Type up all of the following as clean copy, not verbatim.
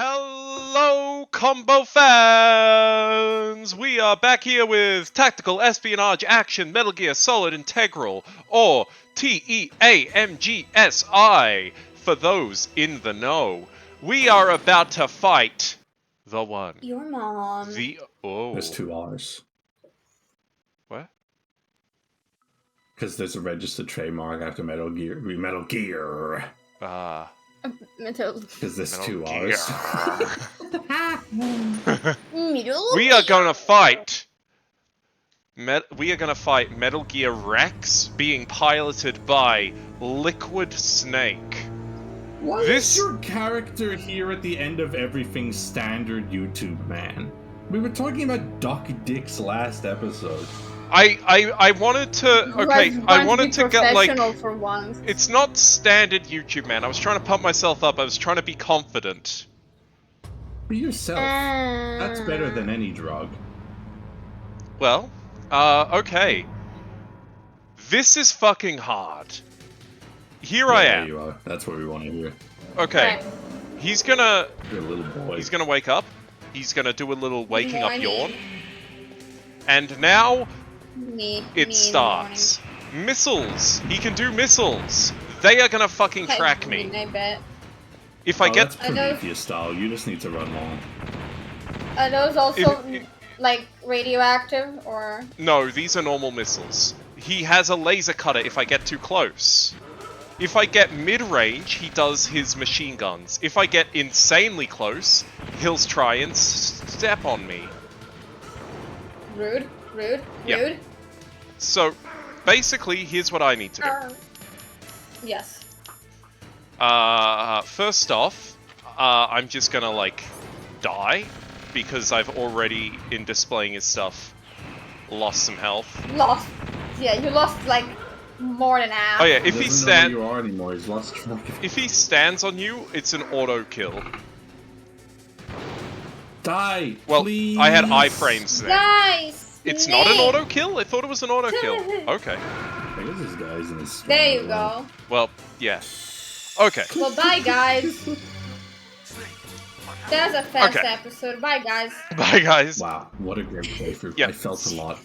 Hello, combo fans! We are back here with Tactical Espionage Action Metal Gear Solid Integral, or TEAMGSI, for those in the know. We are about to fight the one. Your mom. There's 2 R's. What? Because there's a registered trademark after Metal Gear. Because there's 2 R's. We are gonna fight. We are gonna fight Metal Gear Rex, being piloted by Liquid Snake. Why is your character here at the end of everything standard YouTube, man? We were talking about Doc Dick's last episode. I wanted to I wanted to get like for once. It's not standard YouTube, man. I was trying to pump myself up. I was trying to be confident. Be yourself. That's better than any drug. Well, okay. This is fucking hard. Here I am. There you are. That's what we want to hear. Okay. He's gonna You're a little boy. He's gonna wake up. He's gonna do a little waking up yawn. And now it starts. Missiles! He can do missiles! They are gonna fucking track me. I bet. If I get... That's Prometheus style. You just need to run long. Are those also, like, radioactive, or...? No, these are normal missiles. He has a laser cutter if I get too close. If I get mid-range, he does his machine guns. If I get insanely close, he'll try and step on me. Rude. Yep. So, basically, here's what I need to do. Yes. First off, I'm just gonna, like, die, because I've already, in displaying his stuff, lost some health. Lost. Yeah, you lost, like, more than half. Oh yeah, if he stands... you are anymore. He's lost track. If he stands on you, it's an auto kill. Die, well, please. I had iframes there. Nice! It's not an auto kill? I thought it was an auto kill. Okay. I guess this guy's in his there you go. Well, yeah. Okay. Well, bye, guys. That was a fast episode. Bye, guys. Bye, guys. Wow, what a great playthrough. Yep. I felt a lot.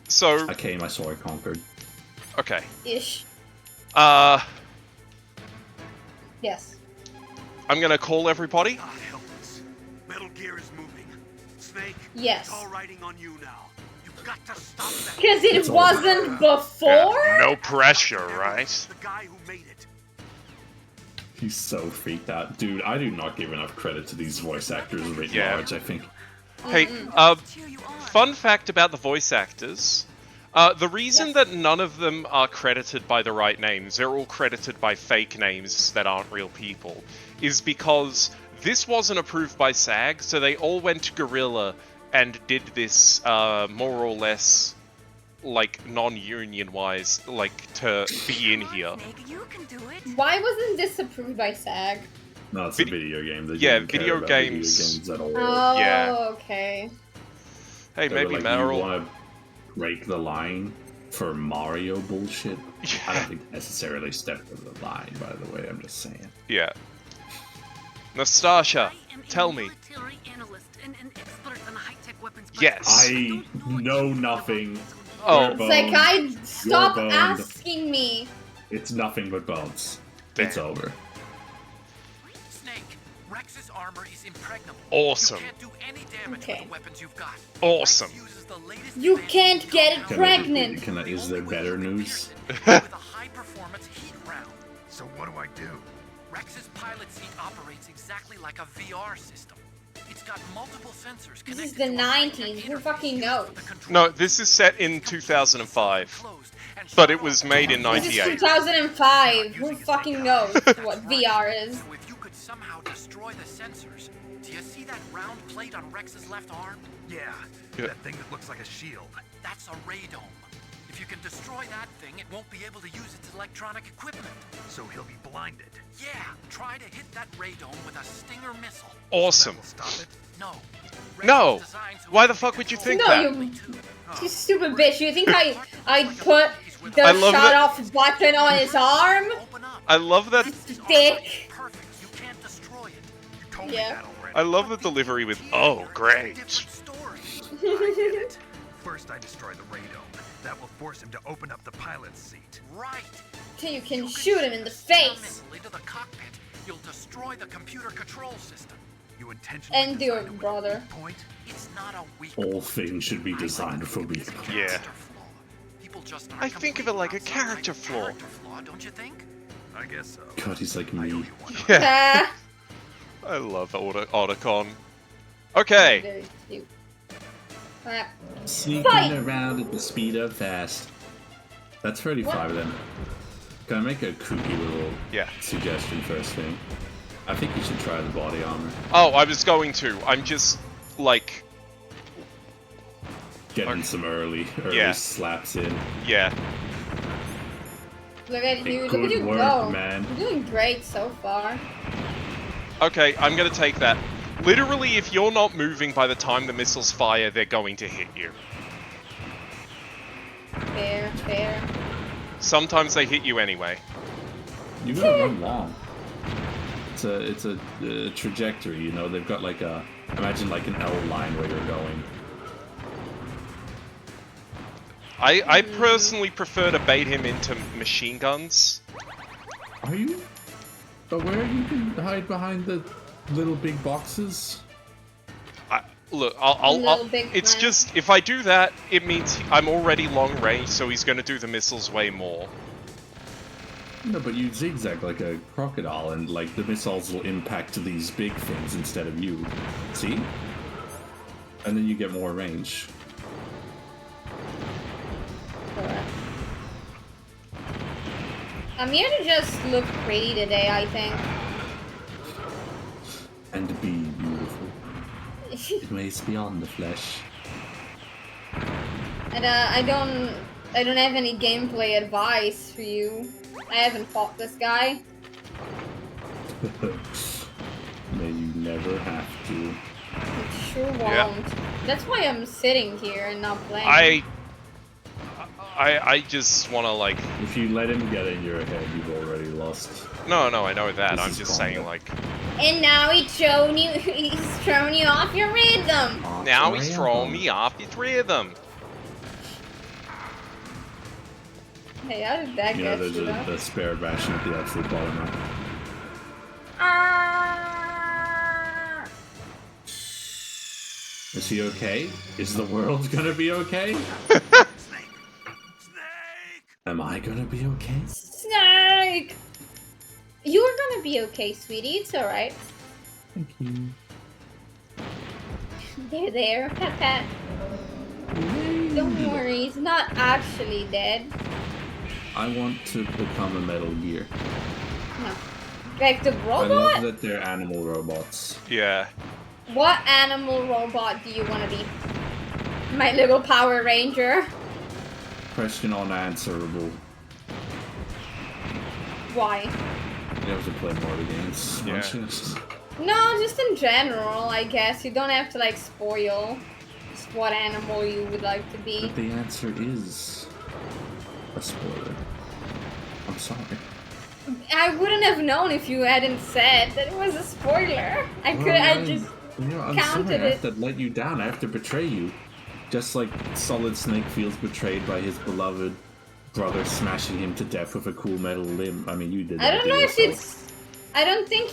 So... I came, I saw, I conquered. Okay. Ish. Yes. I'm gonna call everybody. Metal Gear is moving. Snake, yes. It's all riding on you now. You've got to stop that. Because it wasn't before? Yeah, no pressure, right? The guy who made it. He's so freaked out. Dude, I do not give enough credit to these voice actors writ large, I think. Hey, fun fact about the voice actors. The reason that none of them are credited by the right names, they're all credited by fake names that aren't real people, is because this wasn't approved by SAG, so they all went to Guerrilla and did this more or less, like, non-union wise, like, to be in here. Why wasn't this approved by SAG? No, it's a video game. They yeah, didn't care video about games. Video games at all. Oh, yeah. Okay. Hey, They maybe were like, Meryl... You want to break the line for Mario bullshit? Yeah. I don't think necessarily stepped over the line, by the way, I'm just saying. Yeah. Nastasha, tell me. Yes. I know nothing. Oh. It's like, stop asking me. It's nothing but bones. It's over. Snake, Rex's armor is impregnable. Awesome. You can't do any damage with the weapons you've got. Awesome. You can't get it pregnant. Is there better news? With a high-performance heat round. So what do I do? Rex's pilot seat operates exactly like a VR system. It's got multiple sensors. This is the 90s. Who fucking knows? No, this is set in 2005. But it was made in 98. This is 2005. Who fucking knows what VR is? So if you could somehow destroy the sensors, do you see that round plate on Rex's left arm? Yeah, that thing that looks like a shield. That's a radome. If you can destroy that thing, it won't be able to use its electronic equipment. So he'll be blinded. Yeah, try to hit that radome with a Stinger missile. Awesome. Stop it? No. No. Why the fuck would you think that? You stupid bitch. You think I'd put the shut-off button on his arm? I love that. Dick. Perfect. You can't destroy it. You told me Yeah. that already. I love the delivery with, oh, great. First, I destroy the radome. That will force him to open up the pilot's seat. Right. So you can shoot him in the face. To the cockpit. You'll destroy the computer control system. You intentionally And your brother. Point. It's not a weak All things should be designed for weak. Yeah. People just I think of it like a character flaw. Don't you think? I guess so. God, he's like me. Yeah. I love Otacon. Okay. Very cute. Sneaking Fight! around at the speed of fast. That's 35 then. Can I make a kooky little suggestion first thing? I think you should try the body armor. Oh, I was going to. I'm just, like... Getting some early slaps in. Yeah. Look at you, Good look at you work, go. man. You're doing great so far. Okay, I'm gonna take that. Literally, if you're not moving by the time the missiles fire, they're going to hit you. Fair, fair. Sometimes they hit you anyway. You gotta run long. It's a trajectory, you know. They've got like a, imagine like an L line where you're going. I personally prefer to bait him into machine guns. Are you aware you can hide behind the little big boxes? Look, it's just, if I do that, it means I'm already long range, so he's gonna do the missiles way more. No, but you zigzag like a crocodile, and like the missiles will impact these big things instead of you. See? And then you get more range. I'm here to just look pretty today, I think. And be beautiful. It weighs beyond the flesh. And I don't have any gameplay advice for you. I haven't fought this guy. May you never have to. It sure won't. Yeah. That's why I'm sitting here and not playing. I just wanna, like... If you let him get in your head, you've already lost. No, I know that. This I'm is just saying, like... And now he's throwing you off your rhythm. Now he's throwing me off his rhythm. Hey, how did that You know, get there's a spare ration at the absolute bottom right. Is he okay? Is the world gonna be okay? Snake! Am I gonna be okay? Snake! You're gonna be okay, sweetie. It's alright. Thank you. There, pat pat. Don't worry, he's not actually dead. I want to become a Metal Gear. No. Like the I robot? love that they're animal robots. Yeah. What animal robot do you want to be? My little Power Ranger. Question unanswerable. Why? You have to play more of the games. Yeah. No, just in general, I guess. You don't have to, like, spoil just what animal you would like to be. But the answer is a spoiler. I'm sorry. I wouldn't have known if you hadn't said that it was a spoiler. I just I'm counted sorry, I have it. to let you down. I have to betray you. Just like Solid Snake feels betrayed by his beloved brother smashing him to death with a cool metal limb. I mean, you did that. I don't to know if yourself. it's... I don't think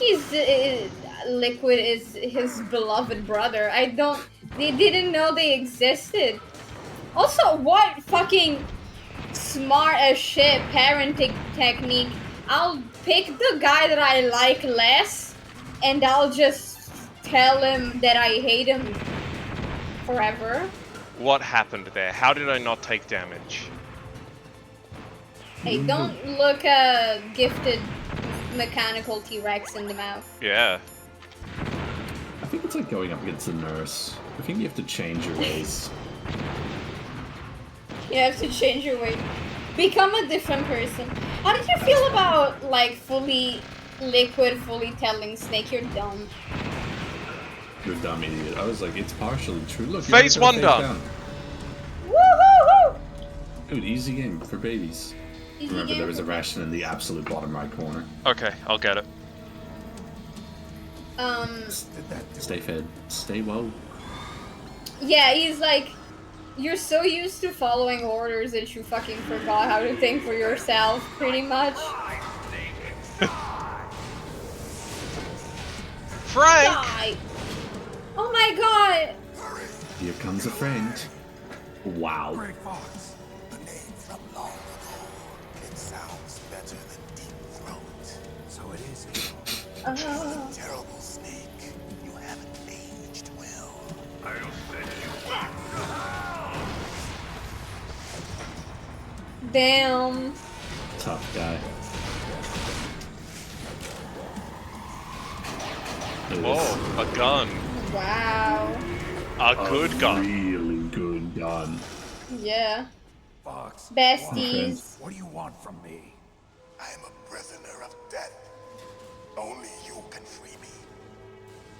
Liquid is his beloved brother. They didn't know they existed. Also, what fucking smart as shit parenting technique. I'll pick the guy that I like less, and I'll just tell him that I hate him forever. What happened there? How did I not take damage? Hey, don't look a gifted mechanical T-Rex in the mouth. Yeah. I think it's like going up against a nurse. I think you have to change your ways. You have to change your way. Become a different person. How did you feel about, like, Liquid fully telling Snake you're dumb? You're a dumb idiot. I was like, it's partially true. Look, Phase one done. Woohoo! Dude, easy game for babies. Easy Remember, game there was a for- ration in the absolute bottom right corner. Okay, I'll get it. Stay fed. Stay woke. Yeah, he's like, you're so used to following orders that you fucking forgot how to think for yourself, pretty much. Frank! Die! Oh my god! Here comes a friend. Wow. Great Fox. The name from long ago. It sounds better than Deep Throat. So it is. Terrible snake. You haven't aged well. I'll send you Damn. Tough guy. Oh, a gun. Wow. A good gun. Really good gun. Yeah. Fox. Besties. What do you want from me? I am a prisoner of death. Only you can free me.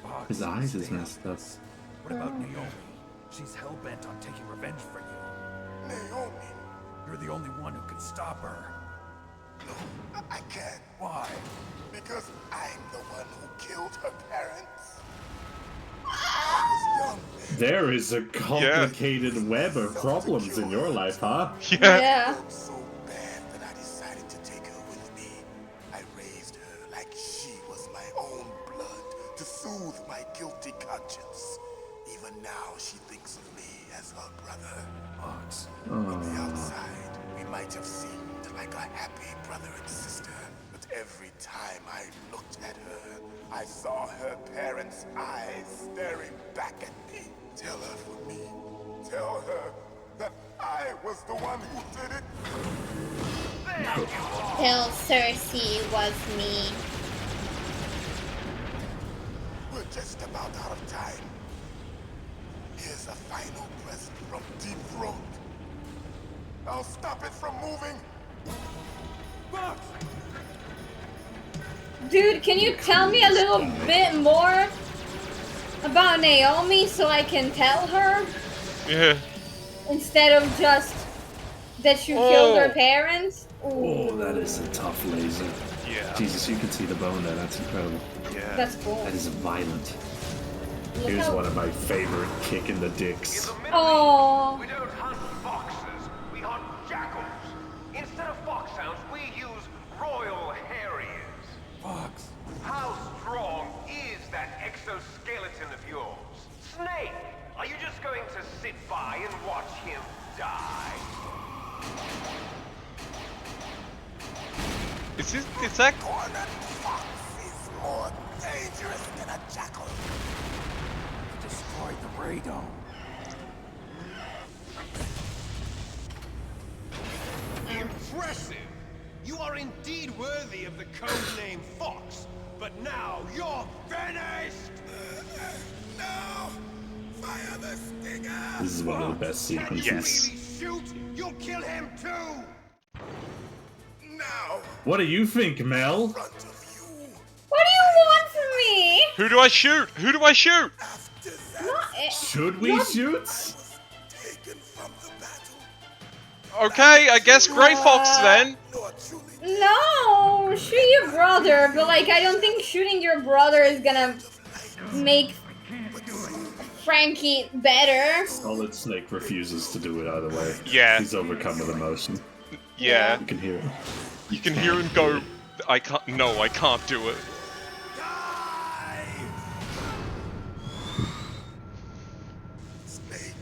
Fox, His eyes is stay messed on up. this. What about Naomi? She's hell-bent on taking revenge for you. Naomi. You're the only one who can stop her. No, I can't. Why? Because I'm the one who killed her parents. I was young. There is a complicated web of problems in your life, huh? Yeah. Yeah. Felt so bad that I decided to take her with me. I raised her like she was my own blood to soothe my guilty conscience. Even now, she thinks of me as her brother. Fox. From the outside, we might have seemed like a happy brother and sister, but every time I looked at her, I saw her parents' eyes staring back at me. Tell her for me. Tell her that I was the one who did it. Tell Cersei was me. We're just about out of time. Here's a final present from Deep Throat. I'll stop it from moving. Fox! Dude, can you tell me a little bit more about Naomi so I can tell her? Yeah. Instead of just that you killed her parents? Ooh, Oh, that is a tough laser. Yeah. Jesus, you can see the bone there. That's incredible. Yeah. that's cool. That is violent. Look Here's how- one of my favorite kick in the dicks. Oh, We don't hunt foxes, we hunt jackals. Instead of foxhounds, we use royal harriers. Fox. How strong is that exoskeleton of yours? Snake, are you just going to sit by and watch him die? Is that Cornered fox is more dangerous than a jackal. Destroyed the radome. Impressive! You are indeed worthy of the code name Fox, but now you're finished! No! Fire the stinger! This is one of the best Can you sequences. really shoot? You'll kill him too! Now! What do you think, Mel? Front of you! what do you want from me? who do I shoot? Who do I shoot? After that, Not it. Should we shoot? was taken from the battle. Okay, I guess Grey Fox then. Nor truly No, shoot your brother, but like I don't think shooting your brother is gonna make Frankie better. Solid Snake refuses to do it either way. Yeah. He's overcome with emotion. Yeah. You can hear it. You can hear him go, I can't, no, I can't do it. Snake,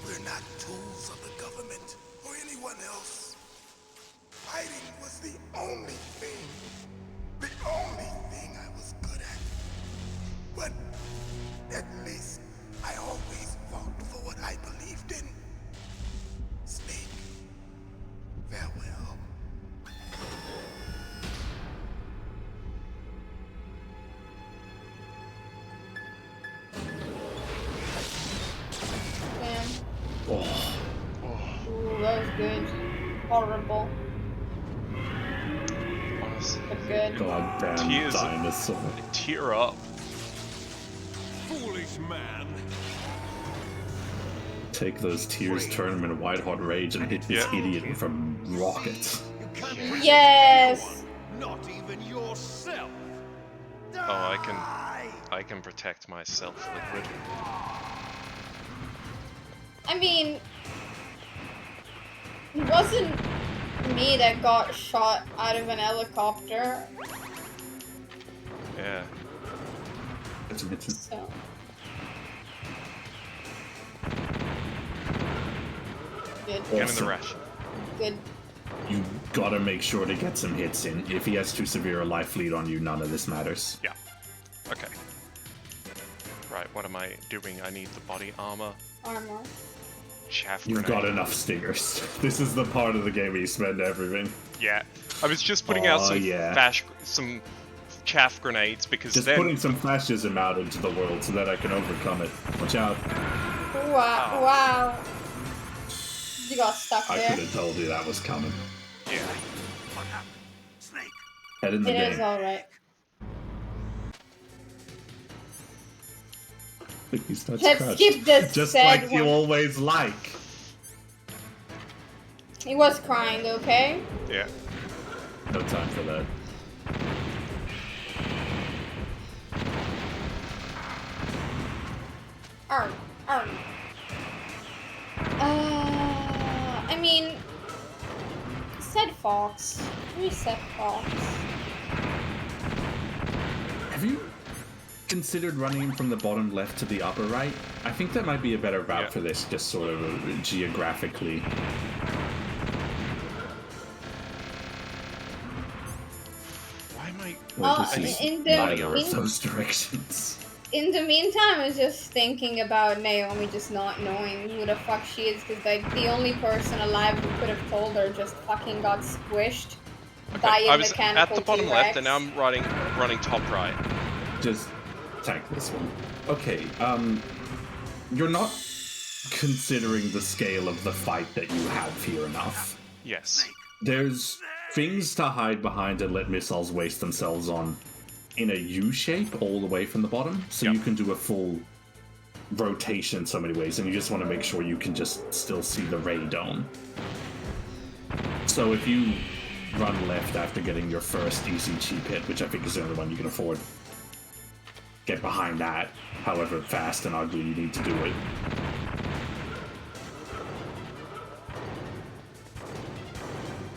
we're not tools of the government or anyone else. Fighting was the only thing I was good at. But at least I always fought for what I believed in. Snake, farewell. Damn. Oh, Ooh, that was good. Horrible, Honestly, but good. goddamn Tears. dinosaur. tear up. Foolish man! Take those tears, turn them into white hot rage, and hit this Yeah. idiot with a rocket. You can't protect Yes. anyone, not even yourself! Die! Oh, I can protect myself, Liquid. I mean, it wasn't me that got shot out of an helicopter. Yeah. It's Vincent. So. Good. Get in the rush. Good. You gotta make sure to get some hits in. If he has too severe a life lead on you, none of this matters. Yeah. Okay. Right, what am I doing? I need the body armor. Armor. Chaff You've grenade. got enough stingers. This is the part of the game where you spend everything. Yeah. I was just putting out some yeah. some chaff grenades because Just then... putting some fascism out into the world so that I can overcome it. Watch out. Wow. Oh. Wow. You got stuck I there. could have told you that was coming. Yeah. What happened? Snake. Head in the It game. is alright. He starts Let's crushed. skip the Just sad like you one. always like. He was crying, okay? Yeah. No time for that. Arm. I mean, said Fox. We said Fox. Have you considered running him from the bottom left to the upper right? I think that might be a better route Yeah. for this, just sort of geographically. Why am I... Oh, this is in the- neither in- of those directions. In the meantime, I was just thinking about Naomi just not knowing who the fuck she is, because like the only person alive who could have told her just fucking got squished by a I was mechanical at the bottom T-Rex. left and now I'm running top right. Just tank this one. Okay, you're not considering the scale of the fight that you have here enough. Yes. There's things to hide behind and let missiles waste themselves on in a U shape all the way from the bottom, so Yep. you can do a full rotation so many ways, and you just want to make sure you can just still see the ray dome. So if you run left after getting your first easy cheap hit, which I think is the only one you can afford, get behind that, however fast and ugly you need to do it.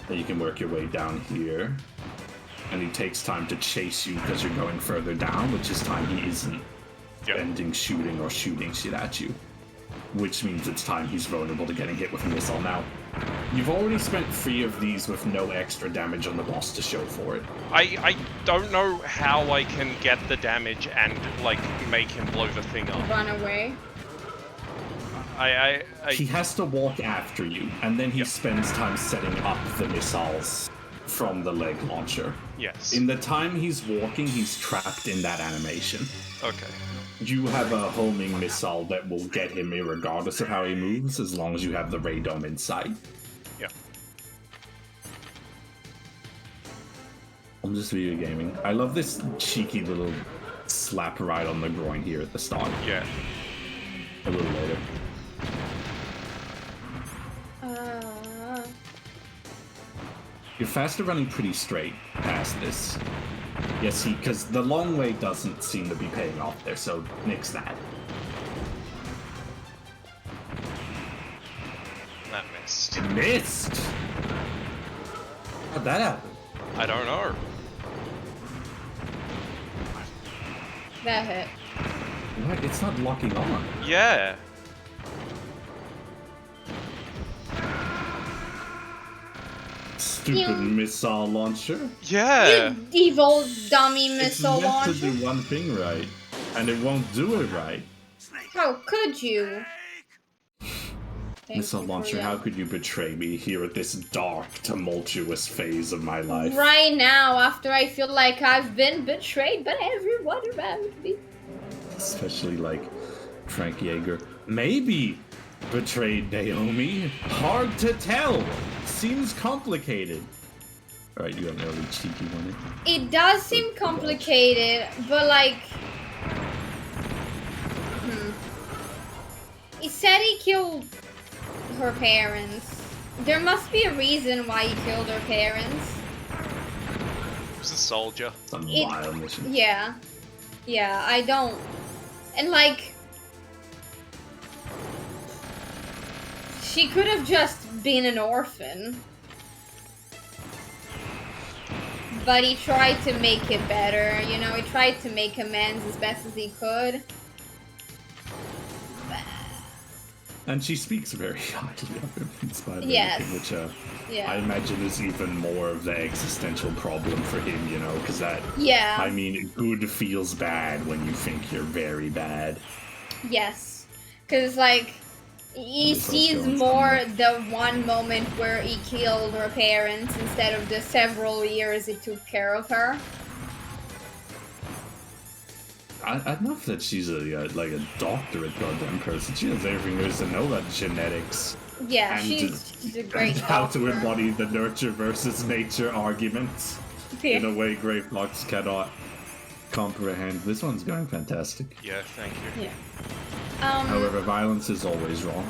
Then you can work your way down here. And he takes time to chase you because you're going further down, which is time he isn't Yep. bending, shooting, or shooting shit at you. Which means it's time he's vulnerable to getting hit with a missile. Now, you've already spent 3 of these with no extra damage on the boss to show for it. I don't know how I can get the damage and, like, make him blow the thing up. Run away. He has to walk after you, and then he Yep. spends time setting up the missiles from the leg launcher. Yes. In the time he's walking, he's trapped in that animation. Okay. You have a homing missile that will get him irregardless of how he moves, as long as you have the ray dome in sight. Yeah. I'm just video gaming. I love this cheeky little slap right on the groin here at the start. Yeah. A little later. You're faster running pretty straight past this. Yes, because the long way doesn't seem to be paying off there, so nix that. That missed. Missed! How'd that happen? I don't know. That hit. What? It's not locking on. Yeah. Stupid Yeah. missile launcher. Yeah. You evil dummy It's missile meant launcher. to do one thing right, and it won't do it right. How could you? Thank Missile you for launcher, that. how could you betray me here at this dark, tumultuous phase of my life? Right now, after I feel like I've been betrayed by everyone around me. Especially like Frank Yeager. Maybe betrayed Naomi. Hard to tell. Seems complicated. Alright, you have an early cheeky one. It does seem complicated, but like... He said he killed her parents. There must be a reason why he killed her parents. He was a soldier. Some It- wild mission. Yeah. Yeah, I don't. And like, she could have just been an orphan. But he tried to make it better, you know, he tried to make amends as best as he could. And she speaks very highly of him, in spite of Yes. everything, which Yeah. I imagine is even more of the existential problem for him, you know, because that, Yeah. I mean, good feels bad when you think you're very bad. Yes. Because, like, he This sees also is more somewhere. the one moment where he killed her parents instead of the several years it took care of her. I love that she's like a doctorate goddamn person. She has everything there is to know about genetics. Yeah, And she's a great and how to doctor. embody the nurture versus nature arguments Yeah. in a way Grey Fox cannot comprehend. This one's going fantastic. Yeah, thank you. Yeah. However, violence is always wrong.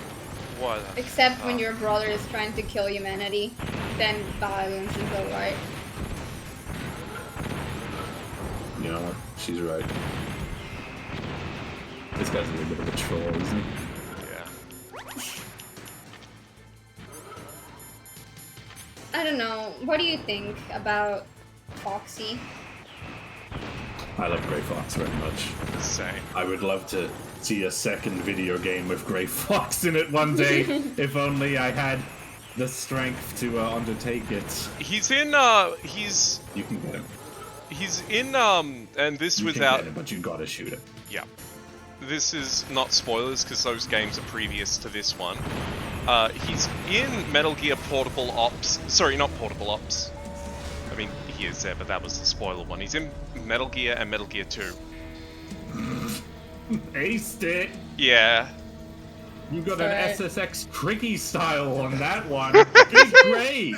What? Except when your brother is trying to kill humanity, then violence is alright. You know what? She's right. This guy's a little bit of a troll, isn't he? Yeah. I don't know. What do you think about Foxy? I love Grey Fox very much. Same. I would love to see a second video game with Grey Fox in it one day, if only I had the strength to undertake it. He's in, You can get him. he's in, and this You without, can get him, but you gotta shoot him. yeah. This is not spoilers, because those games are previous to this one. He's in Metal Gear Portable Ops, sorry, not Portable Ops. I mean, he is there, but that was the spoiler one. He's in Metal Gear and Metal Gear 2. Aced it! Yeah. You got Sorry. an SSX Cricky style on that one. It's great!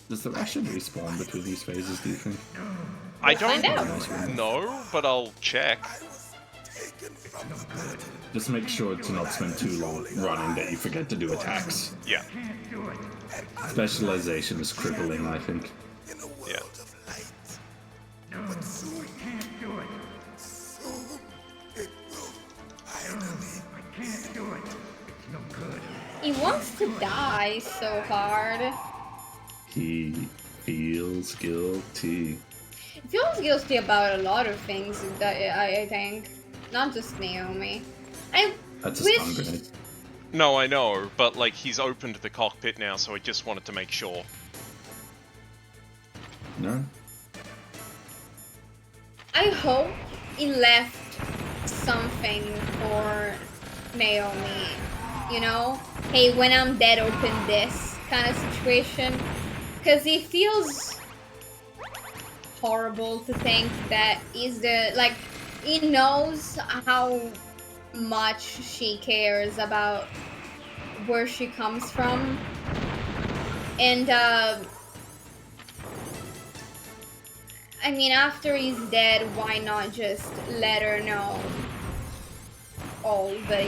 Does the Russian respawn between these phases, do you think? I find don't out. know, but I'll check. Just make sure to not spend too long running that you forget to do attacks. Yeah. Specialization is crippling, I think. Yeah. He wants to die so hard. He feels guilty. He feels guilty about a lot of things, I think. Not just Naomi. I That's a wish... stun grenade. No, I know, but like he's opened the cockpit now, so I just wanted to make sure. No? I hope he left something for Naomi. You know? Hey, when I'm dead, open this kind of situation. Because he feels horrible to think that he's the... Like, he knows how much she cares about where she comes from. And, I mean, after he's dead, why not just let her know all that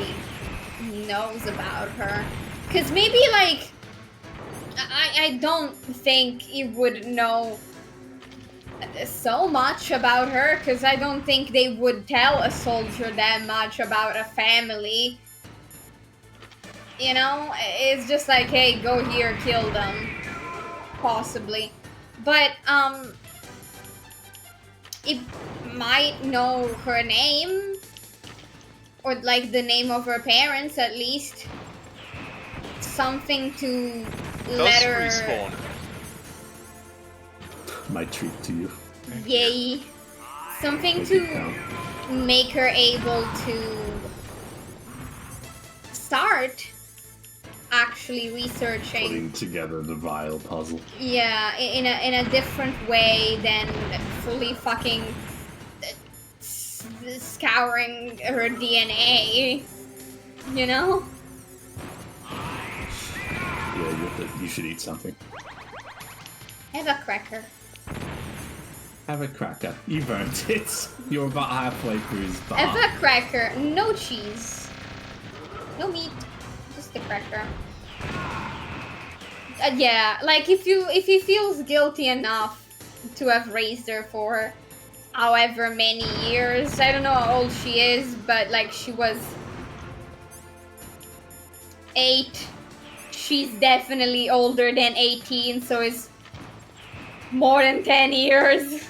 he knows about her? Because maybe, like, I don't think he would know so much about her, because I don't think they would tell a soldier that much about a family. You know? It's just like, hey, go here, kill them. Possibly. But, it might know her name, or like the name of her parents at least. Something to let her... respawn. My treat to you. Yay. Something Make it to count. make her able to start actually researching. Putting together the vile puzzle. Yeah, in a different way than fully fucking scouring her DNA. You know? Yeah, you should eat something. Have a cracker. Have a cracker. You've earned it. You're about halfway through his bar. Have a cracker. No cheese. No meat. Just a cracker. Yeah, like if he feels guilty enough to have raised her for however many years. I don't know how old she is, but like she was 8. She's definitely older than 18, so it's more than 10 years.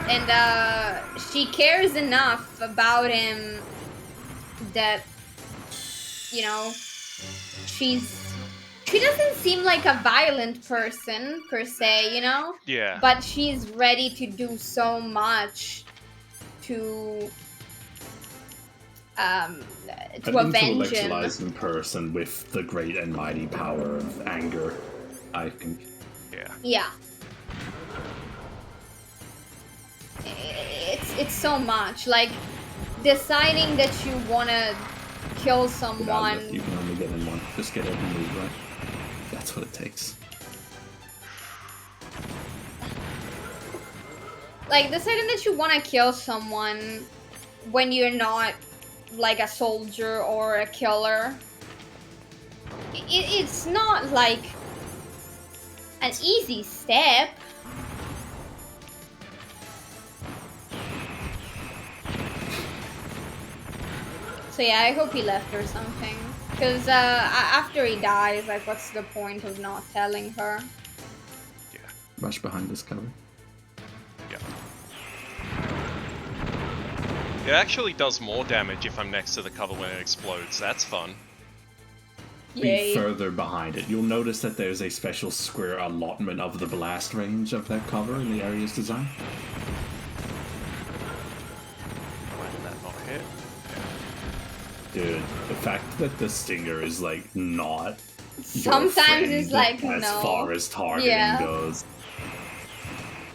And she cares enough about him that, you know, she doesn't seem like a violent person per se, you know? Yeah. But she's ready to do so much to An avenge him. intellectualizing person with the great and mighty power of anger, I think. Yeah. Yeah. It's so much. Like, deciding that you wanna kill someone. You can only get in one. Just get every move right. That's what it takes. Like, deciding that you wanna kill someone when you're not like a soldier or a killer. It's not like an easy step. So yeah, I hope he left or something. Because after he dies, like, what's the point of not telling her? Yeah. Rush behind this cover. Yeah. It actually does more damage if I'm next to the cover when it explodes. That's fun. Yay. Be further behind it. You'll notice that there's a special square allotment of the blast range of that cover in the area's design. Why did that not hit? Dude, the fact that the stinger is like not Sometimes it's like, as no. far as targeting Yeah. goes.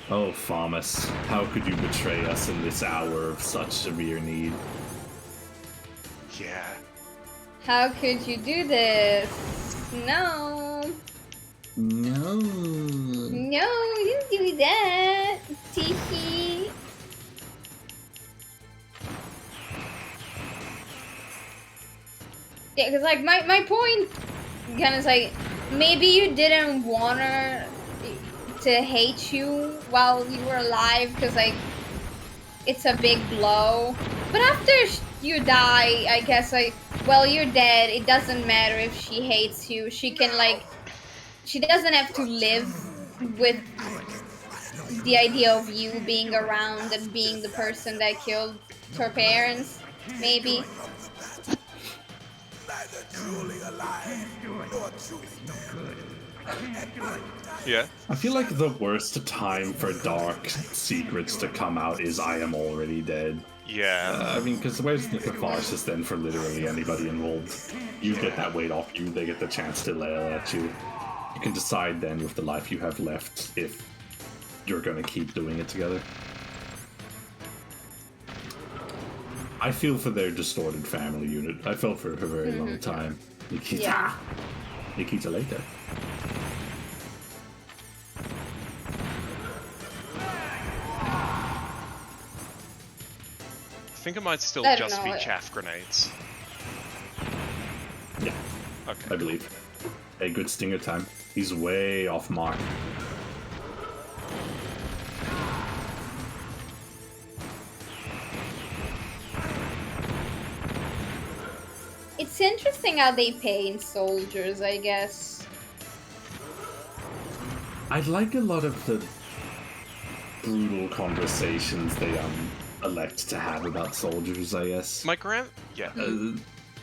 Oh, Famus, how could you betray us in this hour of such severe need? Yeah. How could you do this? No. No. No, you didn't do that. Teehee. Yeah, because like my point kind of is like, maybe you didn't want her to hate you while you were alive because like it's a big blow. But after you die, I guess like, well, you're dead. It doesn't matter if she hates you. She can like, she doesn't have to live with the idea of you being around and being the person that killed her parents, maybe. Neither truly alive nor truly dead. Yeah. I feel like the worst time for dark secrets to come out is I am already dead. Yeah. I mean, because where's the catharsis then for literally anybody involved? You get that weight off you, they get the chance to lail at you. You can decide then with the life you have left if you're going to keep doing it together. I feel for their distorted family unit. I felt for a very long time. Nikita. Yeah. Nikita later. I think it might still I don't just be know. chaff grenades. Yeah, Okay. I believe. Hey, good stinger time. He's way off mark. It's interesting how they paint soldiers, I guess. I'd like a lot of the brutal conversations they elect to have about soldiers, I guess. Yeah.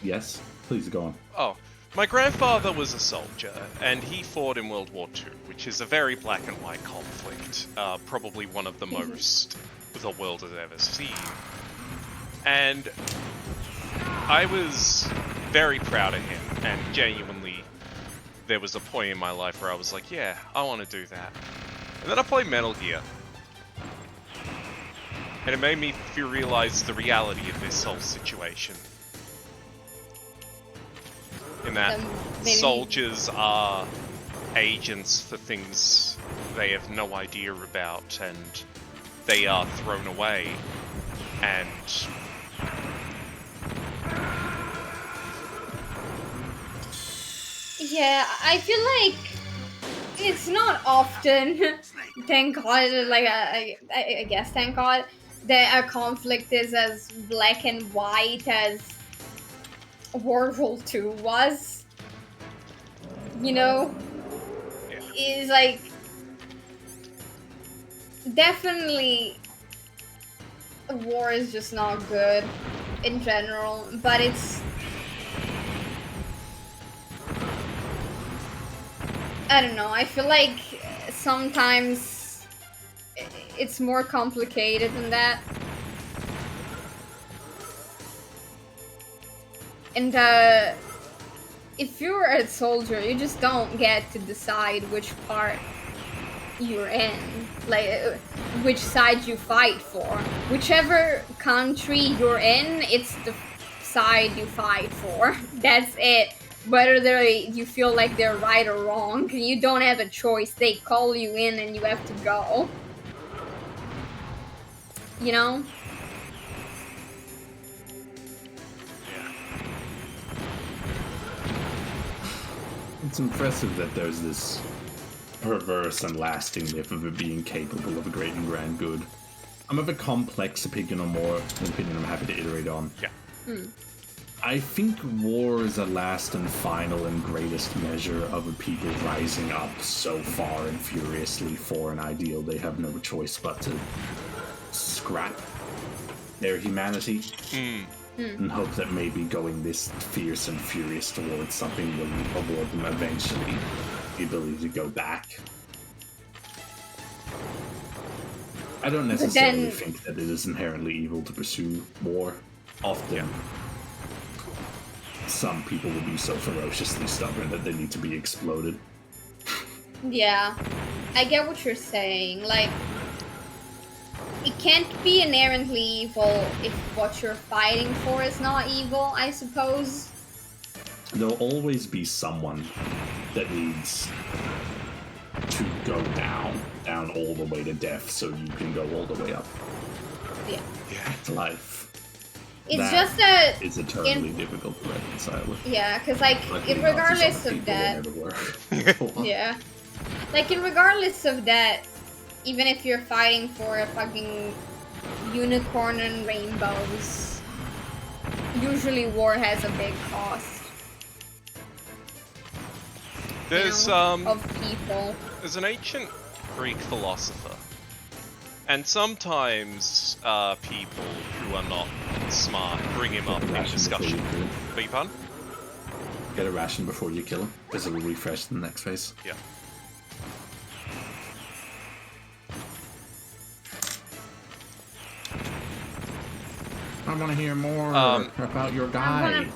Yes? Please go on. Oh. My grandfather was a soldier, and he fought in World War II, which is a very black and white conflict. Probably one of the most the world has ever seen. And I was very proud of him, and genuinely, there was a point in my life where I was like, yeah, I want to do that. And then I played Metal Gear. And it made me realize the reality of this whole situation. In that Maybe- soldiers are agents for things they have no idea about, and they are thrown away. And Yeah, I feel like it's not often, thank God, like, I guess, thank God, that a conflict is as black and white as World War II was. You know? Is like, definitely, war is just not good in general, but it's, I don't know, I feel like sometimes it's more complicated than that. And if you're a soldier, you just don't get to decide which part you're in, like which side you fight for. Whichever country you're in, it's the side you fight for. That's it. Whether you feel like they're right or wrong, you don't have a choice. They call you in and you have to go. You know? It's impressive that there's this perverse and lasting myth of it being capable of a great and grand good. I'm of a complex opinion on war, an opinion I'm happy to iterate on. Yeah. I think war is a last and final and greatest measure of a people rising up so far and furiously for an ideal they have no choice but to scrap their humanity and hope that maybe going this fierce and furious towards something will award them eventually the ability to go back. I don't necessarily think that it is inherently evil to pursue war. Often, some people will be so ferociously stubborn that they need to be exploded. Yeah, I get what you're saying. Like, it can't be inherently evil if what you're fighting for is not evil, I suppose. There'll always be someone that needs to go down all the way to death so you can go all the way up. Yeah. Back to life. It's that just that it's eternally difficult to reconcile with. Yeah, because like regardless of that, yeah, like regardless of that, even if you're fighting for a fucking unicorn and rainbows, usually war has a big cost. There's of people. There's an ancient Greek philosopher, and sometimes people who are not smart bring him up in discussion. Beg your pardon? Get a ration before you kill him, because it will refresh the next phase. Yeah. I want to hear more about your guy.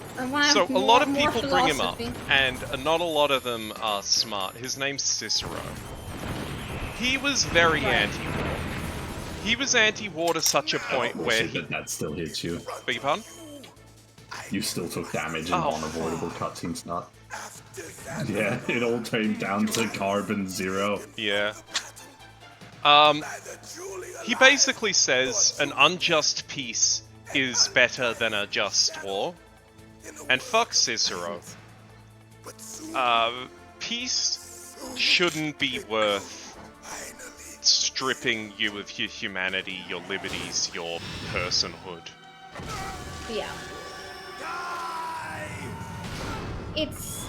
So a lot of people bring him up, and not a lot of them are smart. His name's Cicero. He was very anti-war. He was anti-war to such a point where that still hits you. Beg your pardon? You still took damage in unavoidable cutscenes, not. Yeah, it all came down to carbon zero. Yeah. He basically says an unjust peace is better than a just war. And fuck Cicero. Peace shouldn't be worth stripping you of your humanity, your liberties, your personhood. Yeah. It's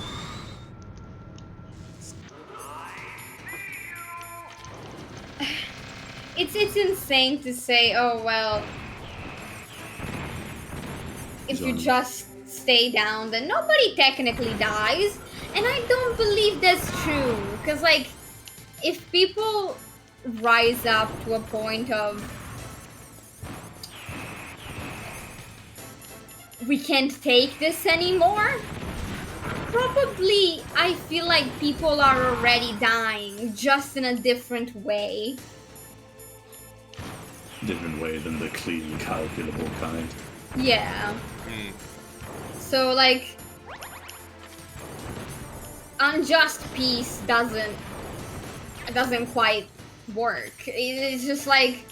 insane to say, oh well, if you just stay down, then nobody technically dies. And I don't believe that's true. Because, like, if people rise up to a point of we can't take this anymore, probably I feel like people are already dying, just in a different way. Different way than the clean, calculable kind. Yeah. So, like, unjust peace doesn't quite work. It's just like,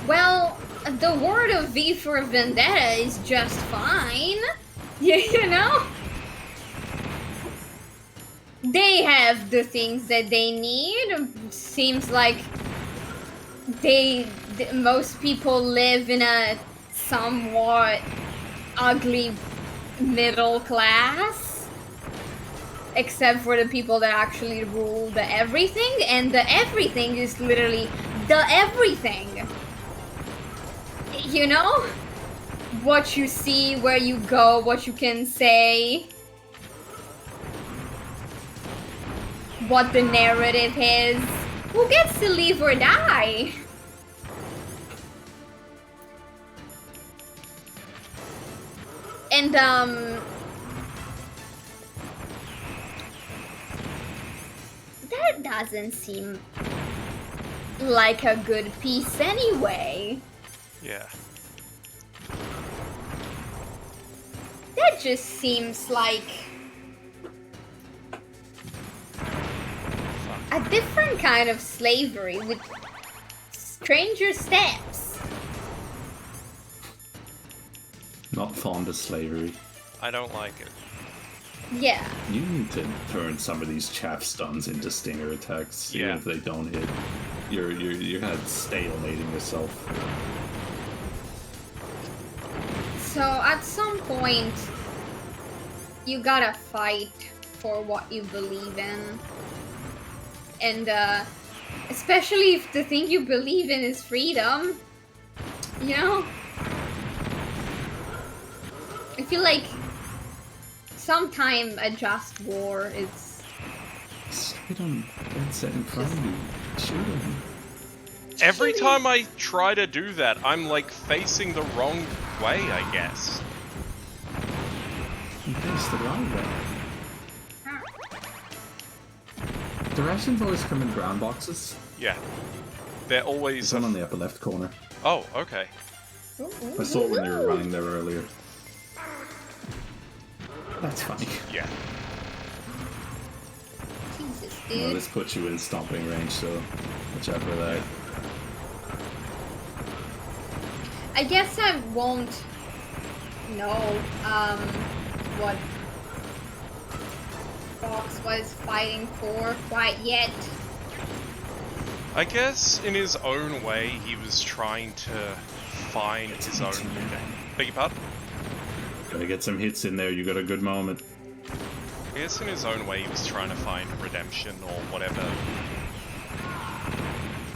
well, the word of V for Vendetta is just fine. You know? they have the things that they need. Seems like most people live in a somewhat ugly middle class, except for the people that actually rule the everything, and the everything is literally the everything. You know? What you see, where you go, what you can say, what the narrative is, who gets to live or die. And that doesn't seem like a good piece anyway. Yeah. That just seems like a different kind of slavery with stranger steps. Not fond of slavery. I don't like it. Yeah. You need to turn some of these chaff stuns into stinger attacks, even Yeah. if they don't hit. You're kind of stalemating yourself. So at some point, you gotta fight for what you believe in. And especially if the thing you believe in is freedom, you know? I feel like sometime a just war is... Hit him. It's in front of you. Shoot him. Every time I try to do that, I'm like facing the wrong way, I guess. You faced the wrong way. The rations always come in brown boxes. Yeah. They're There's always... one on the upper left corner. Oh, okay. I saw it when you were running there earlier. That's funny. Yeah. Jesus, Well, dude. this puts you in stomping range, so watch out for that. I guess I won't know what Fox was fighting for quite yet. I guess in his own way, he was trying to find his own... Beg your pardon? Gotta get some hits in there, you got a good moment. I guess in his own way, he was trying to find redemption or whatever.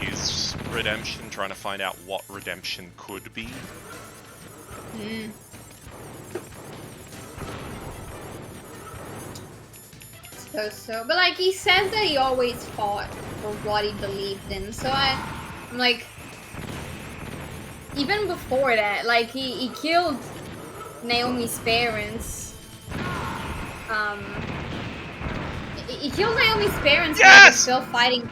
His redemption, trying to find out what redemption could be. Suppose so. But like he says that he always fought for what he believed in. So I'm like, even before that, like he killed Naomi's parents. He killed Naomi's parents while he was still fighting.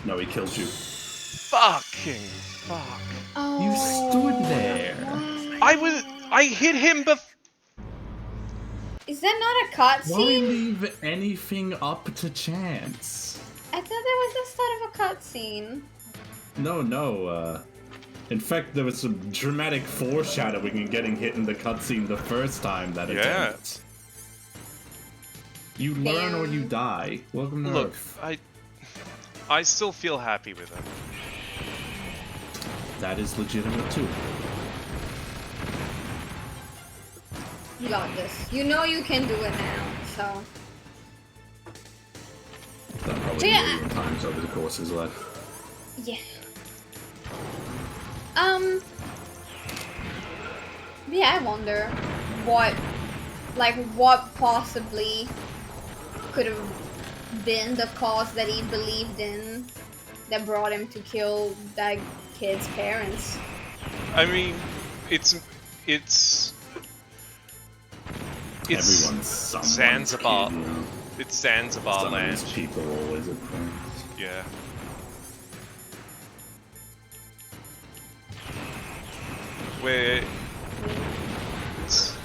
No, he kills you. Fucking fuck. Oh, You stood there. I hit him Is that not a cutscene? Why leave anything up to chance? I thought that was the start of a cutscene. No, in fact, there was some dramatic foreshadowing in getting hit in the cutscene the first time that it Yeah. happened. You learn or you die. Welcome to Look, Earth. I still feel happy with it. That is legitimate too. You got this. You know you can do it now, so. Done probably So, yeah. a million times over the course of his life. Yeah. Yeah, I wonder what possibly could have been the cause that he believed in that brought him to kill that kid's parents. I mean, it's Everyone's someone's Zanzibar. kid, you know? It's Zanzibar Some of land. these people always at friends. Yeah. Where it's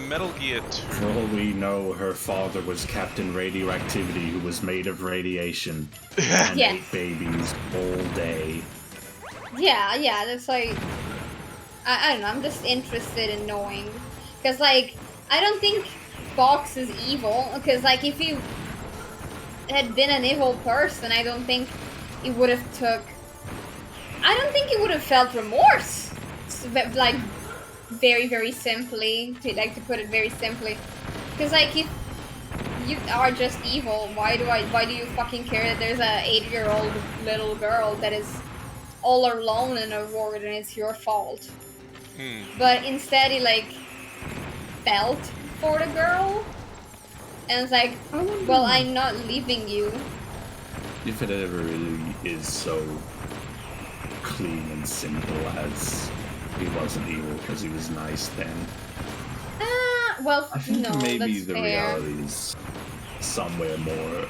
Metal Gear 2. For all we know, her father was Captain Radioactivity, who was made of radiation and Yes. ate babies all day. Yeah, that's like, I don't know, I'm just interested in knowing. Because, like, I don't think Fox is evil, because, like, if you had been an evil person, I don't think he would have felt remorse. Like, very, very simply, to put it very simply. Because, like, if you are just evil, why do you fucking care that there's a 8-year-old little girl that is all alone in a ward and it's your fault? But instead he, like, felt for the girl, and it's like, well, I'm not leaving you. If it ever really is so clean and simple as he wasn't evil because he was nice, then Well, I think no, maybe that's the fair. reality is somewhere more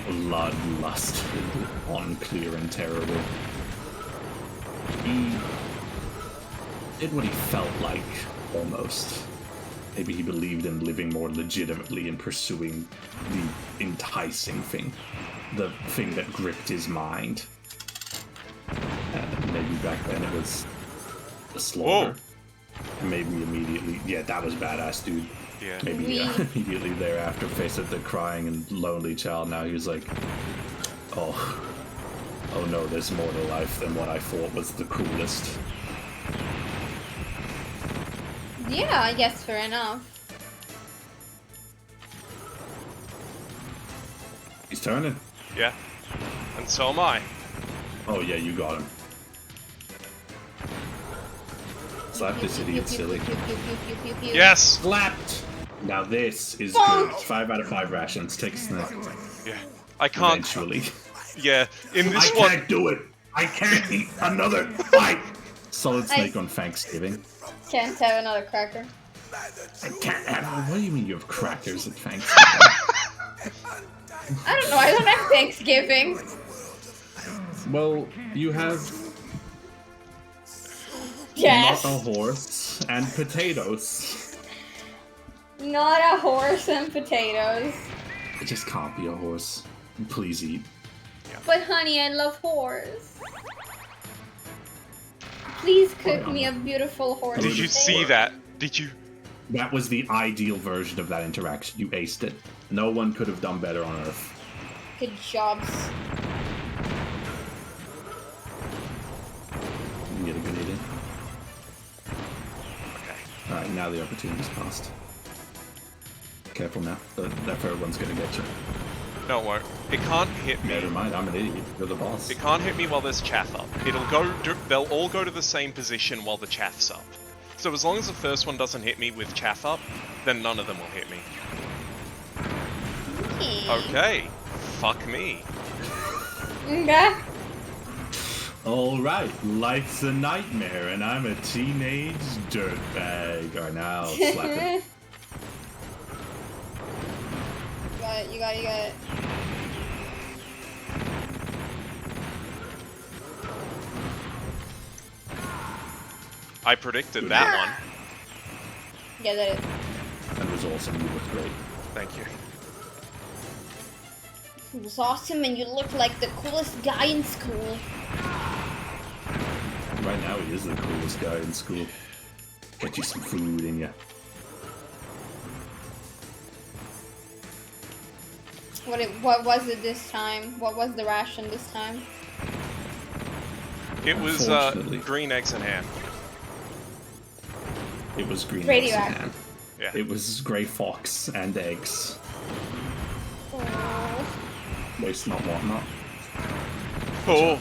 bloodlusted, unclear, and terrible. He did what he felt like, almost. Maybe he believed in living more legitimately and pursuing the enticing thing. The thing that gripped his mind. And maybe back then it was the slaughter. And maybe immediately, yeah, that was badass, dude. Yeah. Maybe immediately thereafter, faced with the crying and lonely child, now he was like, oh no, there's more to life than what I thought was the coolest. Yeah, I guess fair enough. He's turning. Yeah. And so am I. Oh yeah, you got him. Slap this idiot silly. Yes! Slapped! Now this is good. 5 out of 5 rations. Take a snack. Yeah. I can't. Eventually. Yeah. In I this one. can't do it! I can't eat another bite! Solid Snake on Thanksgiving. Can't have another cracker. I can't have. What do you mean you have crackers at Thanksgiving? I don't know, I don't have Thanksgiving. Well, you have Yes. not a horse and potatoes. Not a horse and potatoes. It just can't be a horse. Please eat. But honey, I love horse. Please cook me a beautiful horse. Did you see that? Did you? That was the ideal version of that interaction. You aced it. No one could have done better on Earth. Good jobs. You can get a grenade in. Okay. Alright, now the opportunity's passed. Careful now. That third one's gonna get you. No, it won't. It can't hit me. Never mind, I'm an idiot. You're the boss. It can't hit me while there's chaff up. They'll all go to the same position while the chaff's up. So as long as the first one doesn't hit me with chaff up, then none of them will hit me. Okay. Fuck me. Okay. Alright, life's a nightmare and I'm a teenage dirtbag. Alright, now slap it. You got it. I predicted that one. Yeah, that is. That was awesome. You looked great. Thank you. It was awesome and you look like the coolest guy in school. Right now, he is the coolest guy in school. Get you some food in ya. What was it this time? What was the ration this time? It was Unfortunately. green eggs and ham. It was green eggs and Radioactive. ham. Yeah. It was grey fox and eggs. Oh. Waste not, want not. Oh.